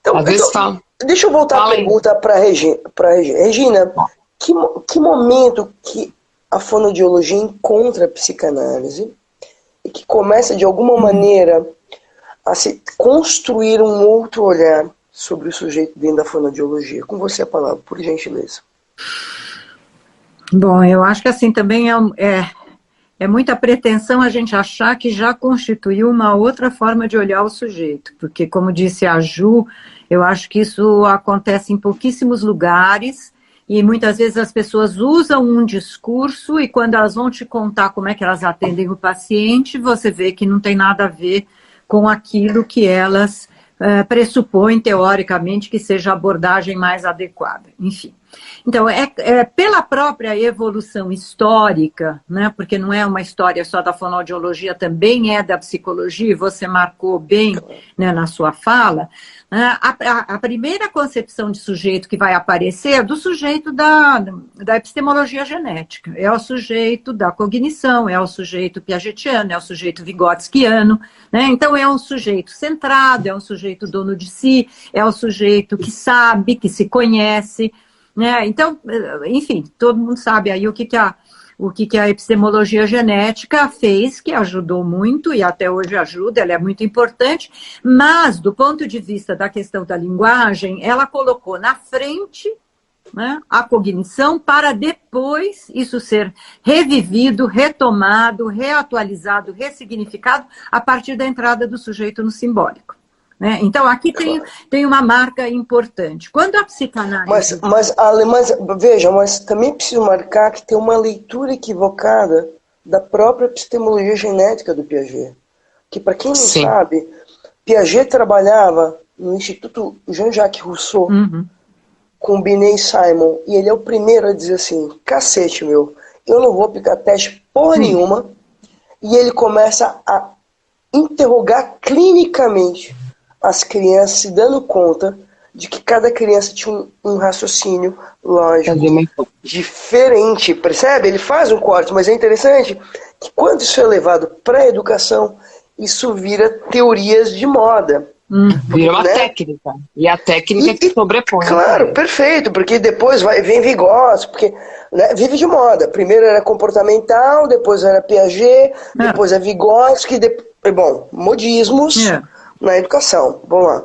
[SPEAKER 1] Então,
[SPEAKER 2] às vezes fala.
[SPEAKER 1] Deixa eu voltar a pergunta para Regina. Regina, que momento que a fonoaudiologia encontra a psicanálise e que começa de alguma maneira a se construir um outro olhar sobre o sujeito dentro da fonoaudiologia? Com você a palavra, por gentileza.
[SPEAKER 3] Bom, eu acho que assim também é muita pretensão a gente achar que já constituiu uma outra forma de olhar o sujeito, porque, como disse a Ju, eu acho que isso acontece em pouquíssimos lugares e muitas vezes as pessoas usam um discurso e quando elas vão te contar como é que elas atendem o paciente, você vê que não tem nada a ver com aquilo que elas pressupõem, teoricamente, que seja a abordagem mais adequada. Enfim. Então, pela própria evolução histórica, né, porque não é uma história só da fonoaudiologia, também é da psicologia, e você marcou bem, né, na sua fala, a primeira concepção de sujeito que vai aparecer é do sujeito da epistemologia genética, é o sujeito da cognição, é o sujeito piagetiano, é o sujeito vigotskiano, né? Então é um sujeito centrado, é um sujeito dono de si, é o sujeito que sabe, que se conhece, né? Então, enfim, todo mundo sabe aí o que a epistemologia genética fez, que ajudou muito e até hoje ajuda, ela é muito importante, mas do ponto de vista da questão da linguagem, ela colocou na frente, né, a cognição para depois isso ser revivido, retomado, reatualizado, ressignificado a partir da entrada do sujeito no simbólico. Né? Então, aqui tem uma marca importante. Quando a psicanálise...
[SPEAKER 1] Mas veja, mas também preciso marcar que tem uma leitura equivocada da própria epistemologia genética do Piaget. Que, para quem não sabe, Piaget trabalhava no Instituto Jean-Jacques Rousseau com Binet e Simon, e ele é o primeiro a dizer assim, cacete, meu, eu não vou aplicar teste porra nenhuma, e ele começa a interrogar clinicamente as crianças, se dando conta de que cada criança tinha um raciocínio lógico diferente, percebe? Ele faz um corte, mas é interessante que quando isso é levado para a educação, isso vira teorias de moda.
[SPEAKER 2] Vira uma técnica, e a técnica que sobrepõe.
[SPEAKER 1] Claro, perfeito, porque depois vem Vygotsky, porque né, vive de moda. Primeiro era comportamental, depois era Piaget, depois é Vygotsky, bom, modismos... na educação. Vamos lá.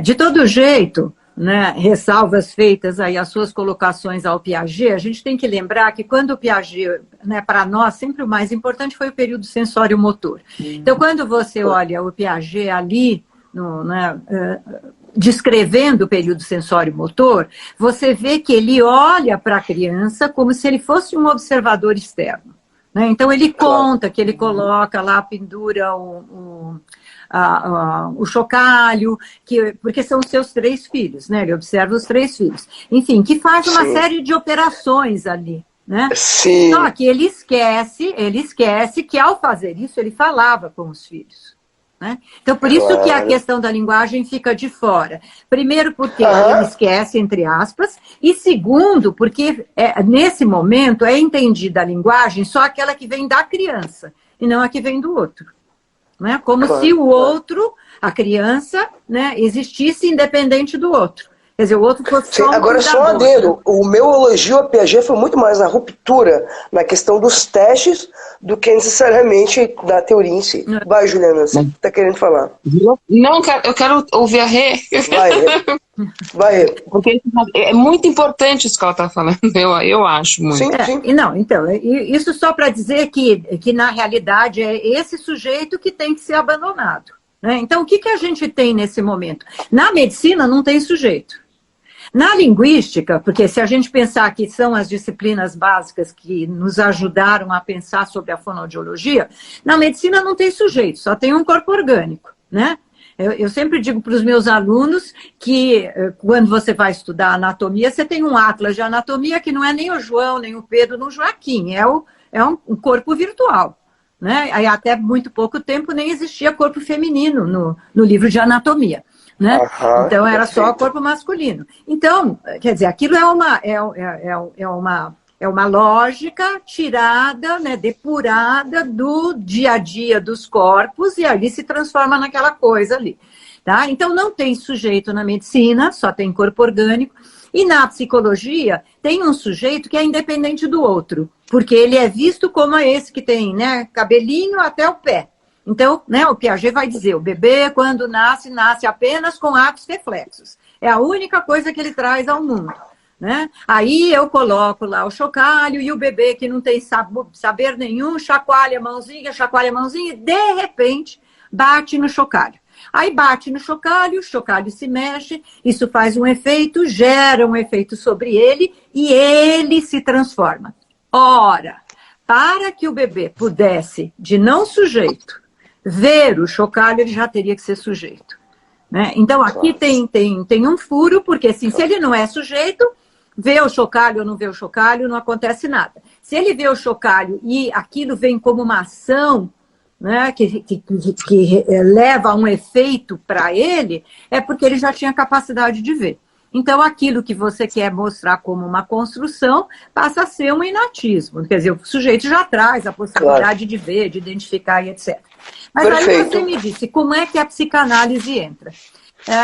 [SPEAKER 3] De todo jeito, né, ressalvas feitas aí as suas colocações ao Piaget, a gente tem que lembrar que quando o Piaget, né, para nós, sempre o mais importante foi o período sensório-motor. Então, quando você olha o Piaget ali, descrevendo o período sensório-motor, você vê que ele olha para a criança como se ele fosse um observador externo. Né? Então, ele conta que ele coloca lá, pendura o chocalho, porque são os seus 3 filhos, né? Ele observa os 3 filhos. Enfim, que faz uma série de operações ali, né?
[SPEAKER 1] Sim.
[SPEAKER 3] Só que ele esquece que ao fazer isso ele falava com os filhos. Né? Então, por isso que a questão da linguagem fica de fora. Primeiro, porque ele esquece, entre aspas, e segundo, porque nesse momento é entendida a linguagem só aquela que vem da criança, e não a que vem do outro. Né? Como se o outro, a criança, né, existisse independente do outro. Quer dizer, o outro fosse
[SPEAKER 1] Sim,
[SPEAKER 3] só um
[SPEAKER 1] agora só um
[SPEAKER 3] cuidador,
[SPEAKER 1] adendo.
[SPEAKER 3] né?
[SPEAKER 1] O meu elogio a Piaget foi muito mais na ruptura, na questão dos testes, do que necessariamente da teoria em si. Vai, Juliana, você está querendo falar.
[SPEAKER 2] Não, eu quero ouvir a Rê.
[SPEAKER 1] Vai, Rê. Vai, Rê.
[SPEAKER 2] Porque é muito importante isso que ela está falando, eu acho muito.
[SPEAKER 1] Sim, sim.
[SPEAKER 3] Então, isso só para dizer que, na realidade, é esse sujeito que tem que ser abandonado. Né? Então, o que a gente tem nesse momento? Na medicina não tem sujeito. Na linguística, porque se a gente pensar que são as disciplinas básicas que nos ajudaram a pensar sobre a fonoaudiologia, na medicina não tem sujeito, só tem um corpo orgânico, né? Eu sempre digo para os meus alunos que quando você vai estudar anatomia, você tem um atlas de anatomia que não é nem o João, nem o Pedro, nem o Joaquim, é um corpo virtual. Né? Aí, até muito pouco tempo nem existia corpo feminino no livro de anatomia. Né? Então era só o corpo masculino. Então, quer dizer, aquilo é uma lógica tirada, né, depurada do dia a dia dos corpos e ali se transforma naquela coisa ali. Tá? Então não tem sujeito na medicina, só tem corpo orgânico. E na psicologia tem um sujeito que é independente do outro, porque ele é visto como esse que tem, né, cabelinho até o pé. Então, né, o Piaget vai dizer, o bebê, quando nasce, nasce apenas com atos reflexos. É a única coisa que ele traz ao mundo. Né? Aí eu coloco lá o chocalho e o bebê que não tem saber nenhum, chacoalha a mãozinha, e de repente bate no chocalho. Aí bate no chocalho, o chocalho se mexe, isso faz um efeito, gera um efeito sobre ele e ele se transforma. Ora, para que o bebê pudesse, de não sujeito, ver o chocalho, ele já teria que ser sujeito. Né? Então, aqui tem um furo, porque assim, se ele não é sujeito, vê o chocalho ou não vê o chocalho, não acontece nada. Se ele vê o chocalho e aquilo vem como uma ação, né, que leva a um efeito para ele, é porque ele já tinha capacidade de ver. Então, aquilo que você quer mostrar como uma construção passa a ser um inatismo. Quer dizer, o sujeito já traz a possibilidade de ver, de identificar e etc. Mas aí você me disse, como é que a psicanálise entra?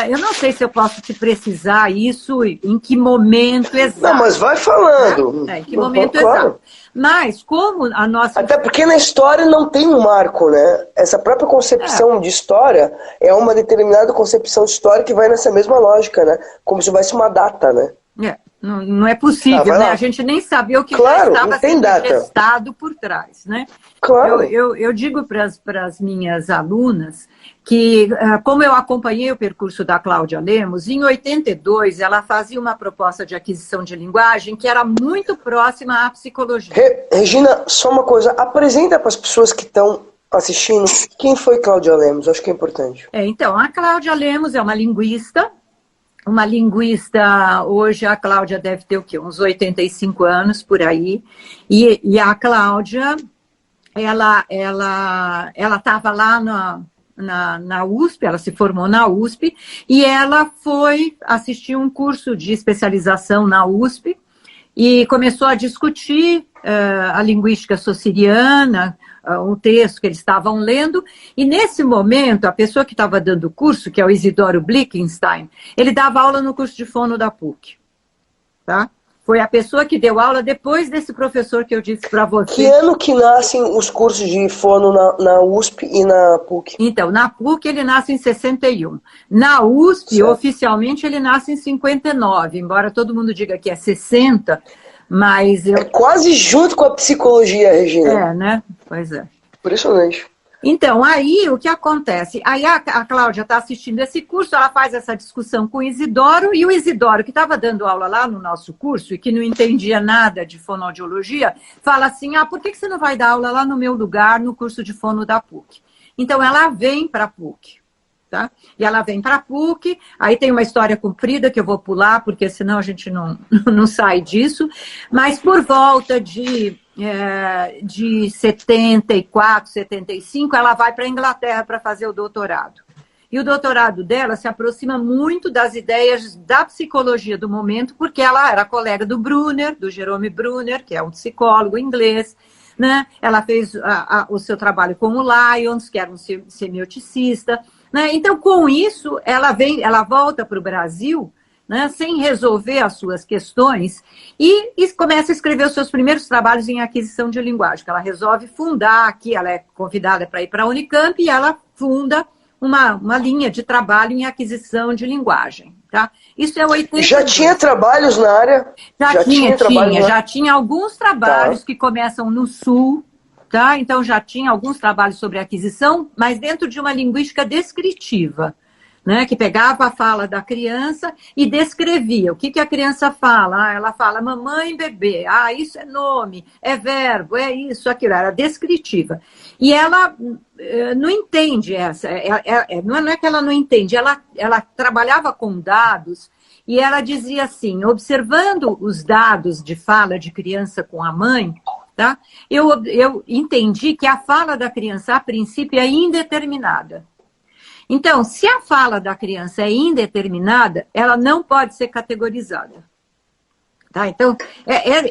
[SPEAKER 3] Eu não sei se eu posso te precisar isso, em que momento exato.
[SPEAKER 1] Não, mas vai falando.
[SPEAKER 3] Em que momento exato. Mas como a nossa...
[SPEAKER 1] Até porque na história não tem um marco, né? Essa própria concepção de história é uma determinada concepção de história que vai nessa mesma lógica, né? Como se tivesse uma data, né?
[SPEAKER 3] Não é possível, né? A gente nem sabia o que já estava sendo gestado por trás, né?
[SPEAKER 1] Claro.
[SPEAKER 3] Eu digo para as minhas alunas que, como eu acompanhei o percurso da Cláudia Lemos, em 82 ela fazia uma proposta de aquisição de linguagem que era muito próxima à psicologia.
[SPEAKER 1] Regina, só uma coisa, apresenta para as pessoas que estão assistindo quem foi Cláudia Lemos, acho que é importante.
[SPEAKER 3] Então, a Cláudia Lemos é uma linguista, hoje a Cláudia deve ter o quê? Uns 85 anos por aí, e a Cláudia, ela estava lá na USP, ela se formou na USP, e ela foi assistir um curso de especialização na USP, e começou a discutir a linguística sociriana, um texto que eles estavam lendo, e nesse momento, a pessoa que estava dando o curso, que é o Isidoro Blickenstein, ele dava aula no curso de fono da PUC, tá? Foi a pessoa que deu aula depois desse professor que eu disse para você.
[SPEAKER 1] Que ano que nascem os cursos de fono na USP e na PUC?
[SPEAKER 3] Então, na PUC ele nasce em 61. Na USP, oficialmente, ele nasce em 59, embora todo mundo diga que é 60, mas...
[SPEAKER 1] É quase junto com a psicologia, Regina.
[SPEAKER 3] Né? Pois é.
[SPEAKER 1] Impressionante.
[SPEAKER 3] Então, aí o que acontece? Aí a Cláudia está assistindo esse curso, ela faz essa discussão com o Isidoro, e o Isidoro, que estava dando aula lá no nosso curso e que não entendia nada de fonoaudiologia, fala assim, por que você não vai dar aula lá no meu lugar, no curso de fono da PUC? Então, ela vem para a PUC, tá? E ela vem para a PUC, aí tem uma história comprida que eu vou pular, porque senão a gente não sai disso, mas por volta de 74, 75, ela vai para a Inglaterra para fazer o doutorado. E o doutorado dela se aproxima muito das ideias da psicologia do momento, porque ela era colega do Brunner, do Jerome Brunner, que é um psicólogo inglês, né? Ela fez o seu trabalho com o Lyons, que era um semioticista, né? Então, com isso, ela volta para o Brasil né, sem resolver as suas questões, e começa a escrever os seus primeiros trabalhos em aquisição de linguagem, que ela resolve fundar aqui, ela é convidada para ir para a Unicamp, e ela funda uma linha de trabalho em aquisição de linguagem. Tá? Isso é 82.
[SPEAKER 1] Já tinha trabalhos na área?
[SPEAKER 3] Já tinha alguns trabalhos que começam no Sul, tá? Então já tinha alguns trabalhos sobre aquisição, mas dentro de uma linguística descritiva, né? Que pegava a fala da criança e descrevia. O que a criança fala? Ah, ela fala mamãe, bebê. Ah, isso é nome, é verbo, é isso, aquilo. Era descritiva. E ela não entende essa. Não é que ela não entende, ela trabalhava com dados e ela dizia assim, observando os dados de fala de criança com a mãe, tá? Eu entendi que a fala da criança, a princípio, é indeterminada. Então, se a fala da criança é indeterminada, ela não pode ser categorizada. Tá? Então,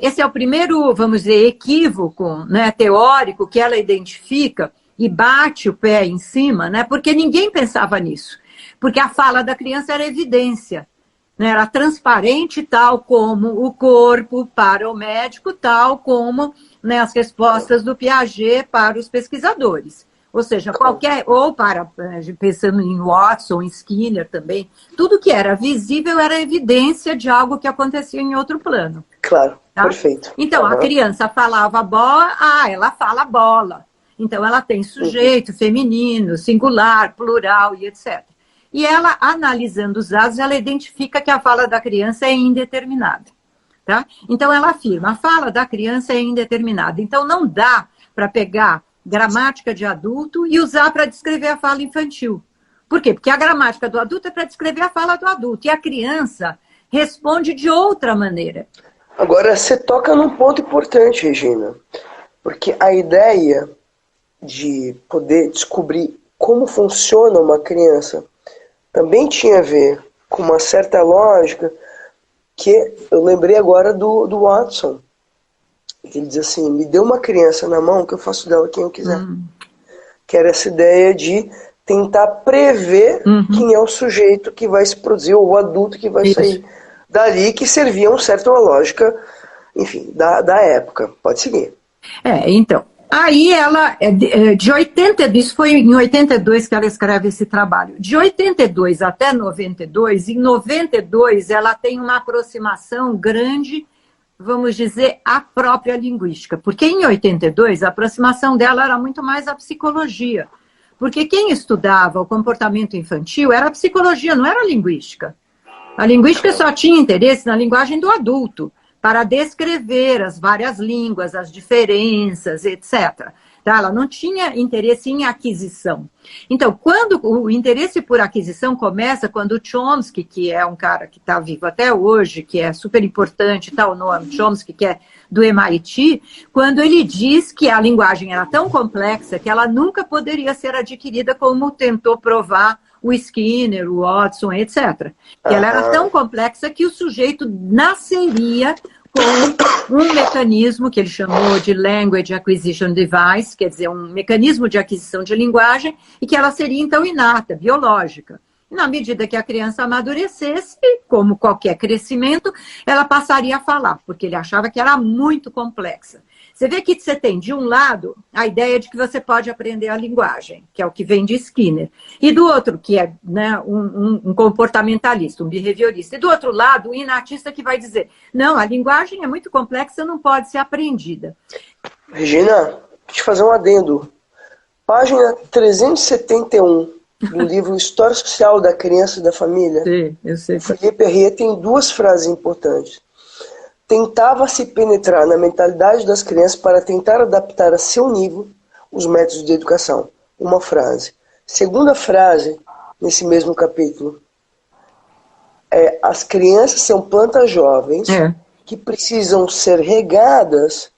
[SPEAKER 3] esse é o primeiro, vamos dizer, equívoco, né, teórico que ela identifica e bate o pé em cima, né, porque ninguém pensava nisso. Porque a fala da criança era evidência. Né, era transparente, tal como o corpo para o médico, tal como, né, as respostas do Piaget para os pesquisadores. Ou seja, pensando em Watson, em Skinner também, tudo que era visível era evidência de algo que acontecia em outro plano.
[SPEAKER 1] Claro,
[SPEAKER 3] tá?
[SPEAKER 1] Perfeito.
[SPEAKER 3] Então, a criança falava bola, ela fala bola. Então, ela tem sujeito, feminino, singular, plural e etc. E ela, analisando os dados, ela identifica que a fala da criança é indeterminada. Tá? Então, ela afirma, a fala da criança é indeterminada. Então, não dá para pegar gramática de adulto e usar para descrever a fala infantil. Por quê? Porque a gramática do adulto é para descrever a fala do adulto. E a criança responde de outra maneira.
[SPEAKER 1] Agora, você toca num ponto importante, Regina. Porque a ideia de poder descobrir como funciona uma criança também tinha a ver com uma certa lógica que eu lembrei agora do Watson. Ele diz assim, me dê uma criança na mão que eu faço dela quem eu quiser. Que era essa ideia de tentar prever quem é o sujeito que vai se produzir, ou o adulto que vai sair dali, que servia uma certa lógica, enfim, da época. Pode seguir.
[SPEAKER 3] Então, aí ela, de 82, isso foi em 82 que ela escreve esse trabalho. De 82 até 92, em 92 ela tem uma aproximação grande, vamos dizer, à própria linguística. Porque em 82 a aproximação dela era muito mais a psicologia. Porque quem estudava o comportamento infantil era a psicologia, não era a linguística. A linguística só tinha interesse na linguagem do adulto, para descrever as várias línguas, as diferenças, etc. Tá? Ela não tinha interesse em aquisição. Então, quando o interesse por aquisição começa, quando o Chomsky, que é um cara que está vivo até hoje, que é super importante, tá, o Noam Chomsky, que é do MIT, quando ele diz que a linguagem era tão complexa que ela nunca poderia ser adquirida como tentou provar o Skinner, o Watson, etc. Que ela era tão complexa que o sujeito nasceria com um mecanismo que ele chamou de Language Acquisition Device, quer dizer, um mecanismo de aquisição de linguagem, e que ela seria, então, inata, biológica. E na medida que a criança amadurecesse, como qualquer crescimento, ela passaria a falar, porque ele achava que era muito complexa. Você vê que você tem, de um lado, a ideia de que você pode aprender a linguagem, que é o que vem de Skinner, e do outro, que é, né, um comportamentalista, um behaviorista, e do outro lado, o inatista que vai dizer, não, a linguagem é muito complexa, não pode ser aprendida.
[SPEAKER 1] Regina, vou te fazer um adendo. Página 371 do livro História Social da Criança e da Família.
[SPEAKER 3] Sim, eu sei.
[SPEAKER 1] Felipe Herrier tem duas frases importantes. Tentava-se penetrar na mentalidade das crianças para tentar adaptar a seu nível os métodos de educação. Uma frase. Segunda frase, nesse mesmo capítulo, as crianças são plantas jovens que precisam ser regadas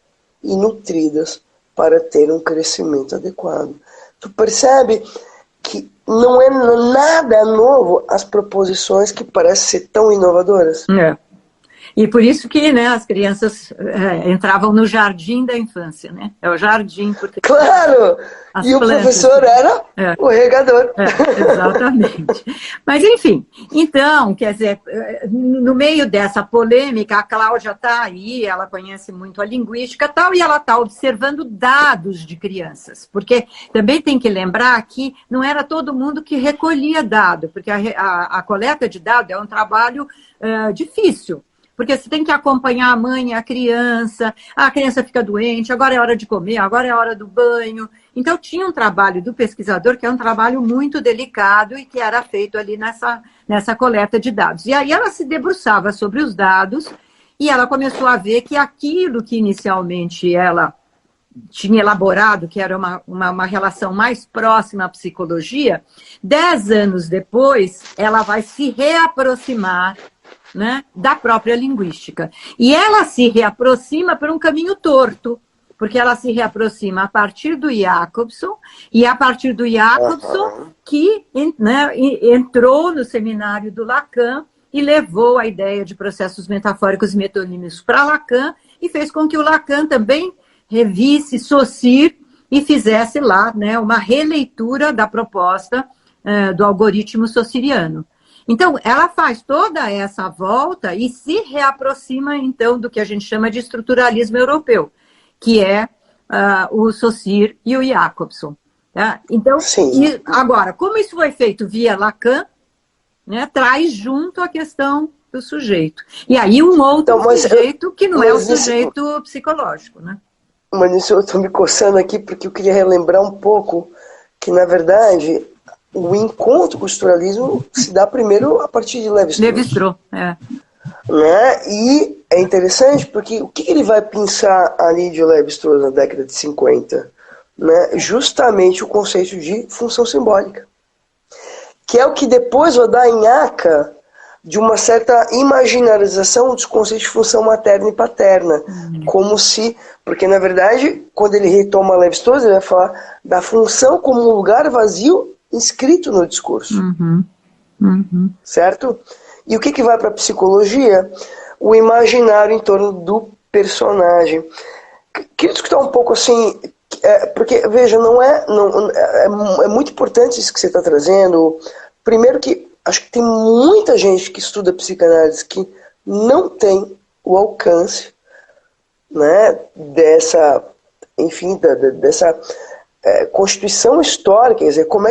[SPEAKER 1] e nutridas para ter um crescimento adequado. Tu percebe que não é nada novo as proposições que parecem ser tão inovadoras?
[SPEAKER 3] E por isso que, né, as crianças entravam no jardim da infância, né? É o jardim, porque...
[SPEAKER 1] Claro!
[SPEAKER 3] As
[SPEAKER 1] e
[SPEAKER 3] plantas,
[SPEAKER 1] o professor era o regador.
[SPEAKER 3] Exatamente. Mas, enfim, então, quer dizer, no meio dessa polêmica, a Cláudia está aí, ela conhece muito a linguística e tal, e ela está observando dados de crianças, porque também tem que lembrar que não era todo mundo que recolhia dado, porque a coleta de dados é um trabalho difícil. Porque você tem que acompanhar a mãe e a criança fica doente, agora é hora de comer, agora é hora do banho. Então, tinha um trabalho do pesquisador que é um trabalho muito delicado e que era feito ali nessa coleta de dados. E aí ela se debruçava sobre os dados e ela começou a ver que aquilo que inicialmente ela tinha elaborado, que era uma relação mais próxima à psicologia, 10 anos depois, ela vai se reaproximar, né, da própria linguística. E ela se reaproxima por um caminho torto, porque ela se reaproxima a partir do Jacobson, e a partir do Jacobson que, né, entrou no seminário do Lacan e levou a ideia de processos metafóricos e metonímicos para Lacan e fez com que o Lacan também revisse Saussure e fizesse lá, né, uma releitura da proposta do algoritmo saussuriano. Então, ela faz toda essa volta e se reaproxima, então, do que a gente chama de estruturalismo europeu, que é o Saussure e o Jacobson. Tá? Então, agora, como isso foi feito via Lacan, né, traz junto a questão do sujeito. E aí um outro sujeito que não é o sujeito psicológico, né?
[SPEAKER 1] Mas isso eu estou me coçando aqui porque eu queria relembrar um pouco que, na verdade, o encontro com o estruturalismo se dá primeiro a partir de Lévi-Strauss.
[SPEAKER 3] Lévi-Strauss, é.
[SPEAKER 1] Né? E é interessante porque o que ele vai pensar ali de Lévi-Strauss na década de 50? Né? Justamente o conceito de função simbólica. Que é o que depois vai dar em Aca de uma certa imaginarização dos conceitos de função materna e paterna. Como se... Porque, na verdade, quando ele retoma Lévi-Strauss, ele vai falar da função como um lugar vazio inscrito no discurso. Certo? E o que vai para a psicologia? O imaginário em torno do personagem. Queria discutir um pouco assim... porque, veja, é muito importante isso que você está trazendo. Primeiro que acho que tem muita gente que estuda psicanálise que não tem o alcance, né, dessa, enfim, dessa constituição histórica, quer dizer, como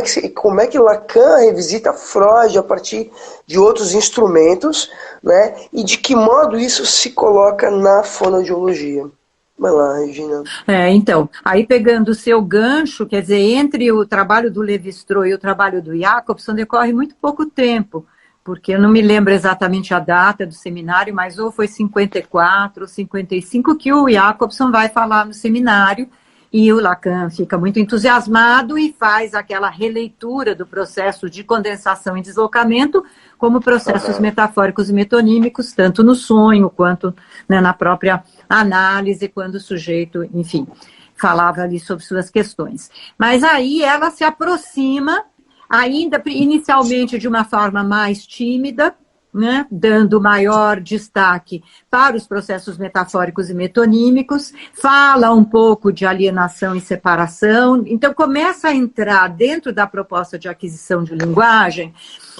[SPEAKER 1] é que Lacan revisita Freud a partir de outros instrumentos, né, e de que modo isso se coloca na fonoaudiologia. Vai lá, Regina.
[SPEAKER 3] Então, aí pegando o seu gancho, quer dizer, entre o trabalho do Lévi-Strauss e o trabalho do Jacobson decorre muito pouco tempo, porque eu não me lembro exatamente a data do seminário, mas ou foi 54 ou 55 que o Jacobson vai falar no seminário, e o Lacan fica muito entusiasmado e faz aquela releitura do processo de condensação e deslocamento como processos metafóricos e metonímicos, tanto no sonho quanto, né, na própria análise, quando o sujeito, enfim, falava ali sobre suas questões. Mas aí ela se aproxima, ainda inicialmente de uma forma mais tímida, né, dando maior destaque para os processos metafóricos e metonímicos, fala um pouco de alienação e separação, então começa a entrar dentro da proposta de aquisição de linguagem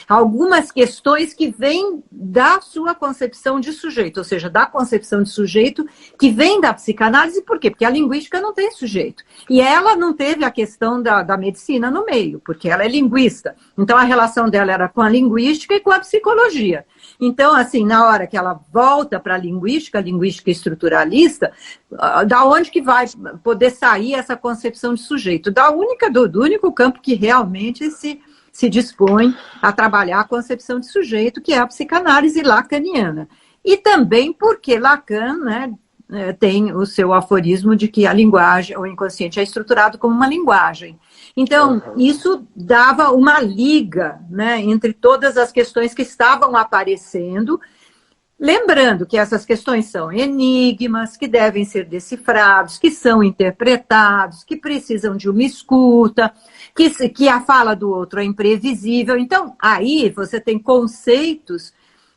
[SPEAKER 3] algumas questões que vêm da sua concepção de sujeito, ou seja, da concepção de sujeito que vem da psicanálise. Por quê? Porque a linguística não tem sujeito. E ela não teve a questão da medicina no meio, porque ela é linguista. Então, a relação dela era com a linguística e com a psicologia. Então, assim, na hora que ela volta para a linguística estruturalista, da onde que vai poder sair essa concepção de sujeito? Do único campo que realmente se dispõe a trabalhar a concepção de sujeito, que é a psicanálise lacaniana. E também porque Lacan, né, tem o seu aforismo de que a linguagem, o inconsciente, é estruturado como uma linguagem. Então, isso dava uma liga, né, entre todas as questões que estavam aparecendo, lembrando que essas questões são enigmas, que devem ser decifrados, que são interpretados, que precisam de uma escuta, que a fala do outro é imprevisível. Então, aí você tem conceitos,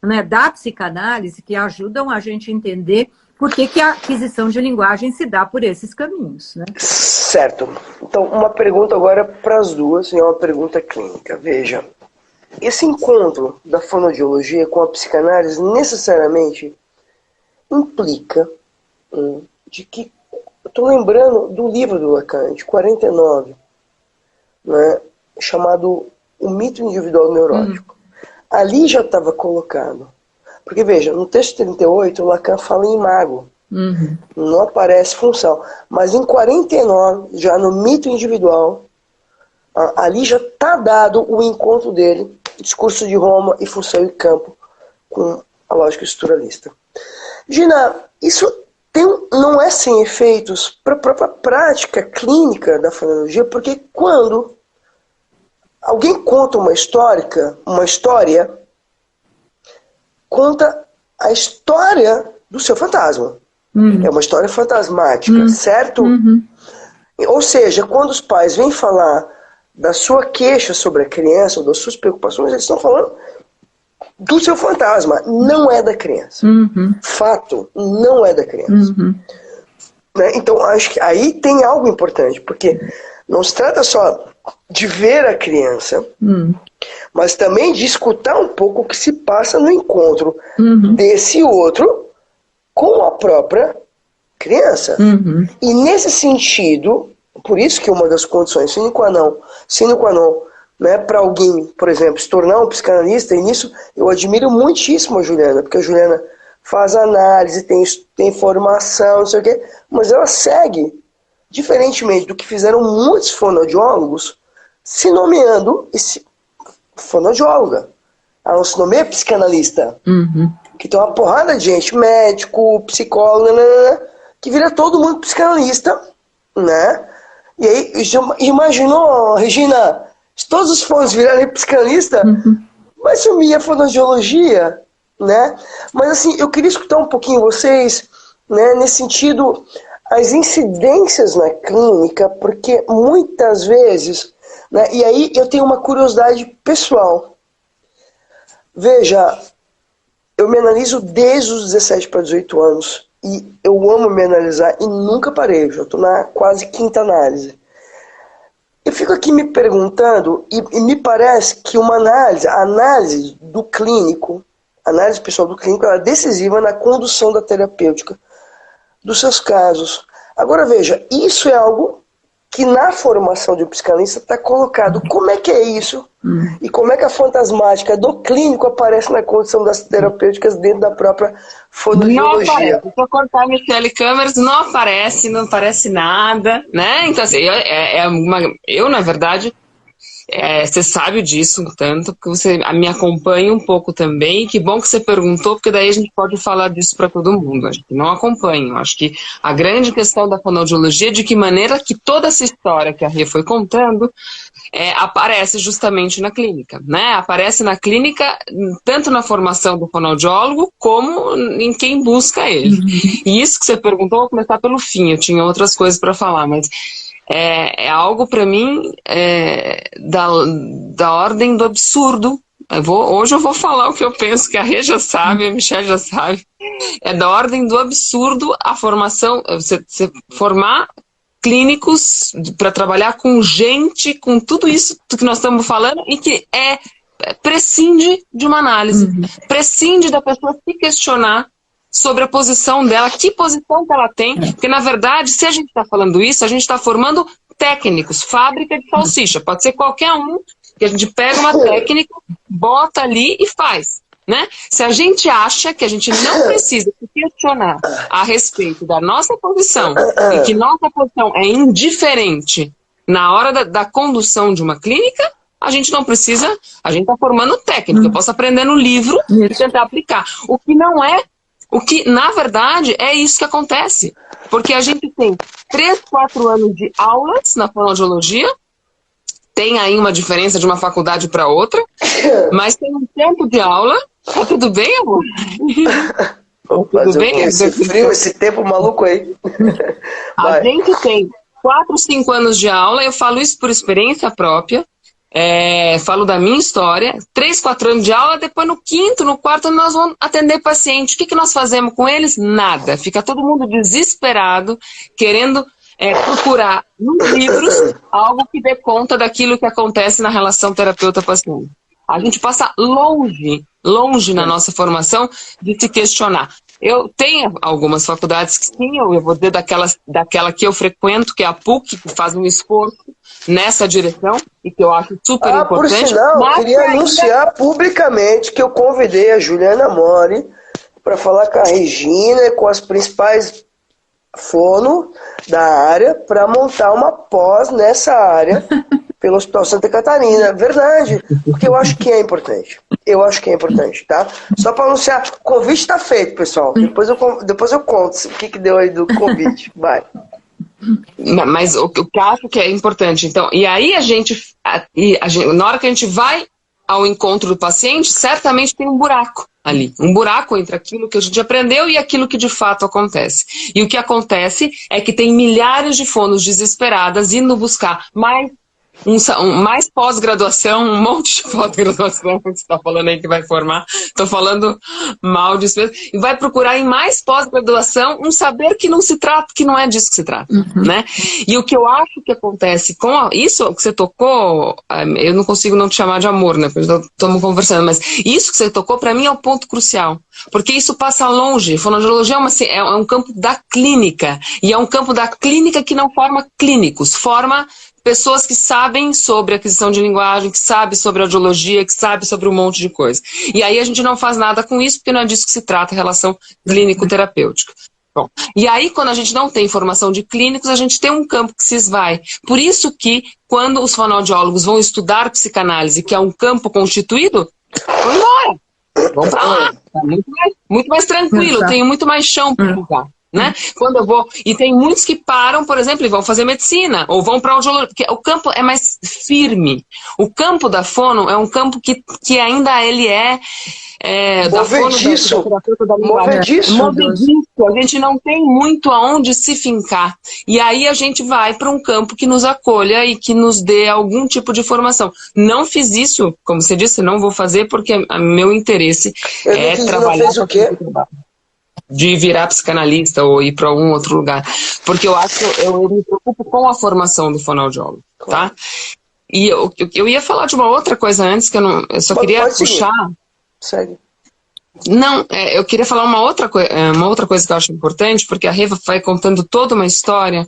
[SPEAKER 3] né, da psicanálise que ajudam a gente a entender por que a aquisição de linguagem se dá por esses caminhos, né?
[SPEAKER 1] Certo. Então, uma pergunta agora para as duas, e é uma pergunta clínica. Veja, esse encontro da fonoaudiologia com a psicanálise necessariamente implica de que... Eu estou lembrando do livro do Lacan, de 49, né, chamado O Mito Individual Neurótico. Ali já estava colocado. Porque, veja, no texto 38, o Lacan fala em imago. Não aparece função. Mas em 49, já no mito individual, ali já está dado o encontro dele, discurso de Roma e função e campo, com a lógica estruturalista. Gina, isso não é sem efeitos para a própria prática clínica da fonologia, porque quando alguém conta uma história, conta a história do seu fantasma. É uma história fantasmática, certo? Ou seja, quando os pais vêm falar da sua queixa sobre a criança, ou das suas preocupações, eles estão falando do seu fantasma, não é da criança. Fato, não é da criança. Né? Então, acho que aí tem algo importante, porque não se trata só de ver a criança, mas também de escutar um pouco o que se passa no encontro desse outro com a própria criança. E nesse sentido, por isso que uma das condições sine qua non, né, para alguém, por exemplo, se tornar um psicanalista, e nisso eu admiro muitíssimo a Juliana, porque a Juliana faz análise, tem formação, não sei o quê, mas ela segue, diferentemente do que fizeram muitos fonoaudiólogos, se nomeando fonoaudióloga. Ela não se nomeia psicanalista. Que tem uma porrada de gente, médico, psicólogo, que vira todo mundo psicanalista, né? E aí, imaginou, Regina, se todos os fones virarem psicanalista, vai sumir a fonoaudiologia, né? Mas assim, eu queria escutar um pouquinho vocês, né, nesse sentido, as incidências na clínica, porque muitas vezes, né, e aí eu tenho uma curiosidade pessoal. Veja, eu me analiso desde os 17 para 18 anos, e eu amo me analisar e nunca parei, já estou na quase quinta análise. Eu fico aqui me perguntando, e me parece que a análise do clínico, a análise pessoal do clínico, ela é decisiva na condução da terapêutica dos seus casos. Agora veja, isso é algo que na formação de um psicanalista está colocado. Como é que é isso? E como é que a fantasmática do clínico aparece na condição das terapêuticas dentro da própria fonoaudiologia?
[SPEAKER 2] Não aparece. Se eu cortar a Michele Câmeras, não aparece nada, né? Então, assim, eu na verdade, você sabe disso tanto, porque você me acompanha um pouco também. Que bom que você perguntou, porque daí a gente pode falar disso para todo mundo. A gente não acompanha. Eu acho que a grande questão da fonoaudiologia é de que maneira que toda essa história que a Rê foi contando aparece justamente na clínica, né? Aparece na clínica tanto na formação do fonoaudiólogo como em quem busca ele. E isso que você perguntou, vou começar pelo fim. Eu tinha outras coisas para falar, mas é algo para mim da ordem do absurdo. Hoje eu vou falar o que eu penso, que a Rê já sabe, a Michelle já sabe. É da ordem do absurdo a formação, você formar clínicos para trabalhar com gente, com tudo isso que nós estamos falando, e que prescinde de uma análise, prescinde da pessoa se questionar sobre a posição dela, que posição que ela tem, porque na verdade, se a gente está falando isso, a gente está formando técnicos, fábrica de salsicha, pode ser qualquer um, que a gente pega uma técnica, bota ali e faz, né? Se a gente acha que a gente não precisa se questionar a respeito da nossa posição, e que nossa posição é indiferente na hora da condução de uma clínica, a gente não precisa, a gente está formando técnica, eu posso aprender no livro e tentar aplicar. O que, na verdade, é isso que acontece. Porque a gente tem 3, 4 anos de aulas na fonoaudiologia, tem aí uma diferença de uma faculdade para outra, mas tem um tempo de aula. Tá tudo bem, amor?
[SPEAKER 1] Tudo bem? Esse frio, esse tempo maluco aí.
[SPEAKER 2] A gente tem 4, 5 anos de aula, eu falo isso por experiência própria. falo da minha história, 3, 4 anos de aula, depois no quinto, no quarto, nós vamos atender paciente. O que nós fazemos com eles? Nada. Fica todo mundo desesperado, querendo procurar nos livros algo que dê conta daquilo que acontece na relação terapeuta-paciente. A gente passa longe na nossa formação de se questionar. Eu tenho algumas faculdades que sim, eu vou dizer daquela que eu frequento, que é a PUC, que faz um esforço nessa direção e que eu acho super importante.
[SPEAKER 1] Por sinal, eu queria anunciar publicamente que eu convidei a Juliana Mori para falar com a Regina e com as principais fono da área para montar uma pós nessa área pelo Hospital Santa Catarina. Verdade, porque eu acho que é importante. Eu acho que é importante, tá? Só para anunciar, o convite está feito, pessoal. Depois eu conto o que deu aí do convite. Vai.
[SPEAKER 2] Mas o que eu acho que é importante, então, e aí a gente, na hora que a gente vai ao encontro do paciente, certamente tem um buraco ali, um buraco entre aquilo que a gente aprendeu e aquilo que de fato acontece. E o que acontece é que tem milhares de fonos desesperadas indo buscar mais pós-graduação, um monte de pós-graduação que você está falando aí que vai formar, estou falando mal disso mesmo, e vai procurar em mais pós-graduação um saber que não se trata, que não é disso que se trata, né? E o que eu acho que acontece com isso que você tocou, eu não consigo não te chamar de amor, né? Porque estamos conversando, mas isso que você tocou para mim é o ponto crucial, porque isso passa longe. Fonoaudiologia é um campo da clínica, e é um campo da clínica que não forma clínicos, forma pessoas que sabem sobre aquisição de linguagem, que sabem sobre audiologia, que sabem sobre um monte de coisa. E aí a gente não faz nada com isso, porque não é disso que se trata a relação clínico-terapêutica. Bom, e aí quando a gente não tem formação de clínicos, a gente tem um campo que se esvai. Por isso que quando os fonoaudiólogos vão estudar psicanálise, que é um campo constituído, vão embora. Vão pra lá. Tá muito mais tranquilo, tenho muito mais chão para lugar. Né? Quando eu vou, e tem muitos que param, por exemplo, e vão fazer medicina, ou vão para audiologia, porque o campo é mais firme. O campo da fono é um campo que ainda ele da
[SPEAKER 1] movediço.
[SPEAKER 2] Movediço. A gente não tem muito aonde se fincar. E aí a gente vai para um campo que nos acolha e que nos dê algum tipo de formação. Não fiz isso, como você disse, não vou fazer porque meu interesse é trabalhar.
[SPEAKER 1] Não fez o quê?
[SPEAKER 2] De virar psicanalista ou ir para algum outro lugar. Porque eu me preocupo com a formação do fonoaudiólogo, tá? E eu ia falar de uma outra coisa antes, que eu só queria puxar...
[SPEAKER 1] Segue.
[SPEAKER 2] Não, eu queria falar uma outra coisa que eu acho importante, porque a Rê vai contando toda uma história.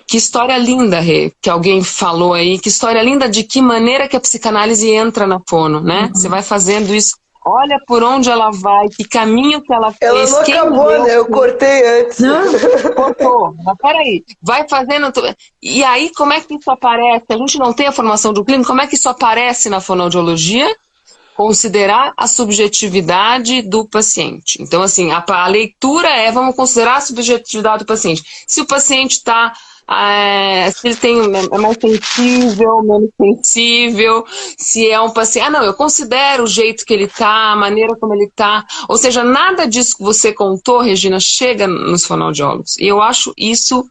[SPEAKER 2] Que história linda, Rê, que alguém falou aí, que história linda de que maneira que a psicanálise entra na fono, né? Você vai fazendo isso. Olha por onde ela vai, que caminho que ela fez.
[SPEAKER 1] Ela não acabou, né? Eu cortei antes.
[SPEAKER 2] Não, cortou. Mas peraí, vai fazendo... E aí, como é que isso aparece? A gente não tem a formação do clínico, como é que isso aparece na fonoaudiologia? Considerar a subjetividade do paciente. Então, assim, a leitura vamos considerar a subjetividade do paciente. Se o paciente está... se ele é mais sensível, menos sensível, se é um paciente... não, eu considero o jeito que ele tá, a maneira como ele tá. Ou seja, nada disso que você contou, Regina, chega nos fonoaudiólogos. E eu acho isso...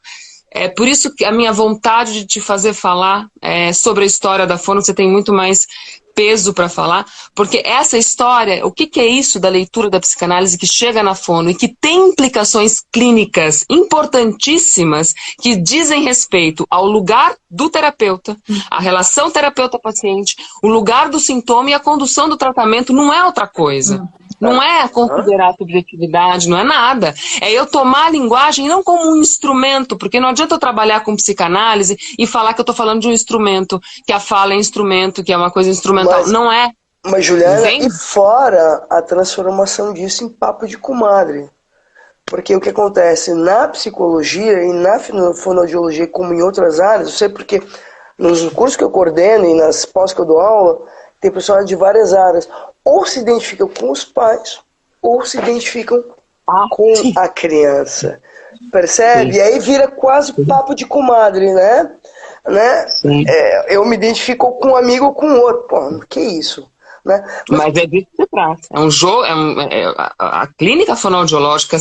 [SPEAKER 2] por isso que a minha vontade de te fazer falar sobre a história da fono, você tem muito mais peso para falar, porque essa história, o que é isso da leitura da psicanálise que chega na fono e que tem implicações clínicas importantíssimas que dizem respeito ao lugar do terapeuta, a relação terapeuta-paciente, o lugar do sintoma e a condução do tratamento, não é outra coisa. Não é considerar a subjetividade, não é nada. É eu tomar a linguagem não como um instrumento, porque não adianta eu trabalhar com psicanálise e falar que eu estou falando de um instrumento, que a fala é instrumento, que é uma coisa instrumental. Não é.
[SPEAKER 1] Mas, Juliana, e fora a transformação disso em papo de comadre. Porque o que acontece na psicologia e na fonoaudiologia, como em outras áreas, eu sei porque nos cursos que eu coordeno e nas pós que eu dou aula, tem pessoal de várias áreas. Ou se identificam com os pais, ou se identificam com a criança. Percebe? Sim. E aí vira quase papo de comadre, né? Eu me identifico com um amigo ou com outro. Pô, que isso? Né?
[SPEAKER 2] Mas é disso que se trata. É um jogo, a clínica fonoaudiológica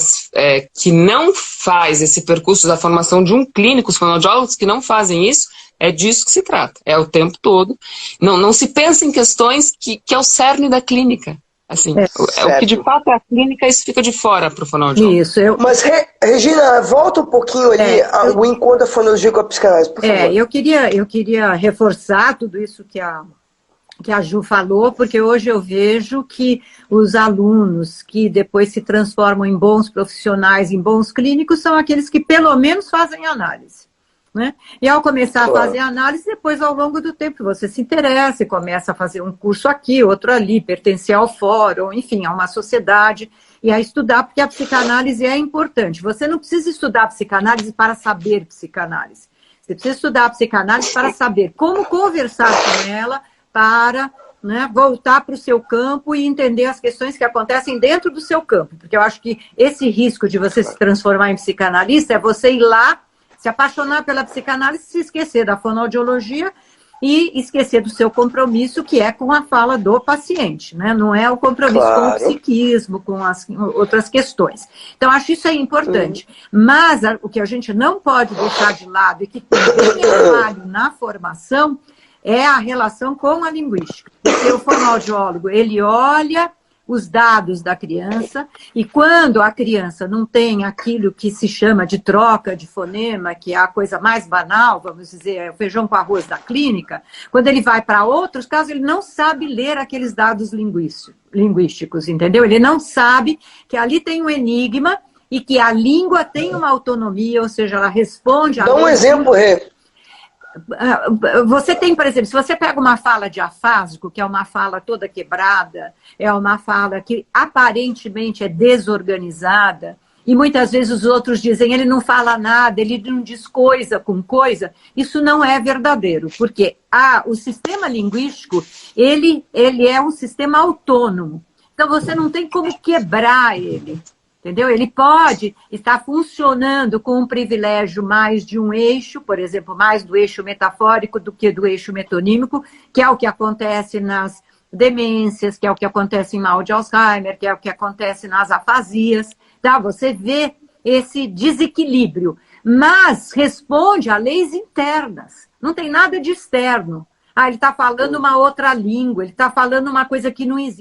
[SPEAKER 2] que não faz esse percurso da formação de um clínico, os fonoaudiólogos que não fazem isso, É disso que se trata, é o tempo todo. Não se pensa em questões que é o cerne da clínica. Assim, o que de fato é a clínica, isso fica de fora para o fonoaudiólogo.
[SPEAKER 3] Isso,
[SPEAKER 1] Mas, Regina, volta um pouquinho ali o encontro da fonologia com a psicanálise, por favor.
[SPEAKER 3] Eu queria reforçar tudo isso que a Ju falou, porque hoje eu vejo que os alunos que depois se transformam em bons profissionais, em bons clínicos, são aqueles que pelo menos fazem análise. Né? E ao começar a fazer análise, depois ao longo do tempo você se interessa e começa a fazer um curso aqui, outro ali, pertencer ao fórum, enfim, a uma sociedade, e a estudar, porque a psicanálise é importante. Você não precisa estudar psicanálise para saber psicanálise. Você precisa estudar psicanálise para saber como conversar com ela, para, né, voltar para o seu campo e entender as questões que acontecem dentro do seu campo. Porque eu acho que esse risco de você se transformar em psicanalista é você ir lá, se apaixonar pela psicanálise, se esquecer da fonoaudiologia e esquecer do seu compromisso, que é com a fala do paciente, né? Não é o compromisso com o psiquismo, com as outras questões. Então, acho isso aí importante. Mas o que a gente não pode deixar de lado e que também é falho na formação é a relação com a linguística. Porque o fonoaudiólogo, ele olha os dados da criança, e quando a criança não tem aquilo que se chama de troca de fonema, que é a coisa mais banal, vamos dizer, é o feijão com arroz da clínica, quando ele vai para outros casos, ele não sabe ler aqueles dados linguísticos, entendeu? Ele não sabe que ali tem um enigma e que a língua tem uma autonomia, ou seja, ela responde a...
[SPEAKER 1] Dá um exemplo, Rê.
[SPEAKER 3] Você tem, por exemplo, se você pega uma fala diafásico, que é uma fala toda quebrada, é uma fala que aparentemente é desorganizada, e muitas vezes os outros dizem, ele não fala nada, ele não diz coisa com coisa, isso não é verdadeiro, porque o sistema linguístico, ele é um sistema autônomo, então você não tem como quebrar ele. Entendeu? Ele pode estar funcionando com um privilégio mais de um eixo, por exemplo, mais do eixo metafórico do que do eixo metonímico, que é o que acontece nas demências, que é o que acontece em mal de Alzheimer, que é o que acontece nas afasias. Tá? Você vê esse desequilíbrio, mas responde a leis internas. Não tem nada de externo. Ele está falando uma outra língua, ele está falando uma coisa que não existe.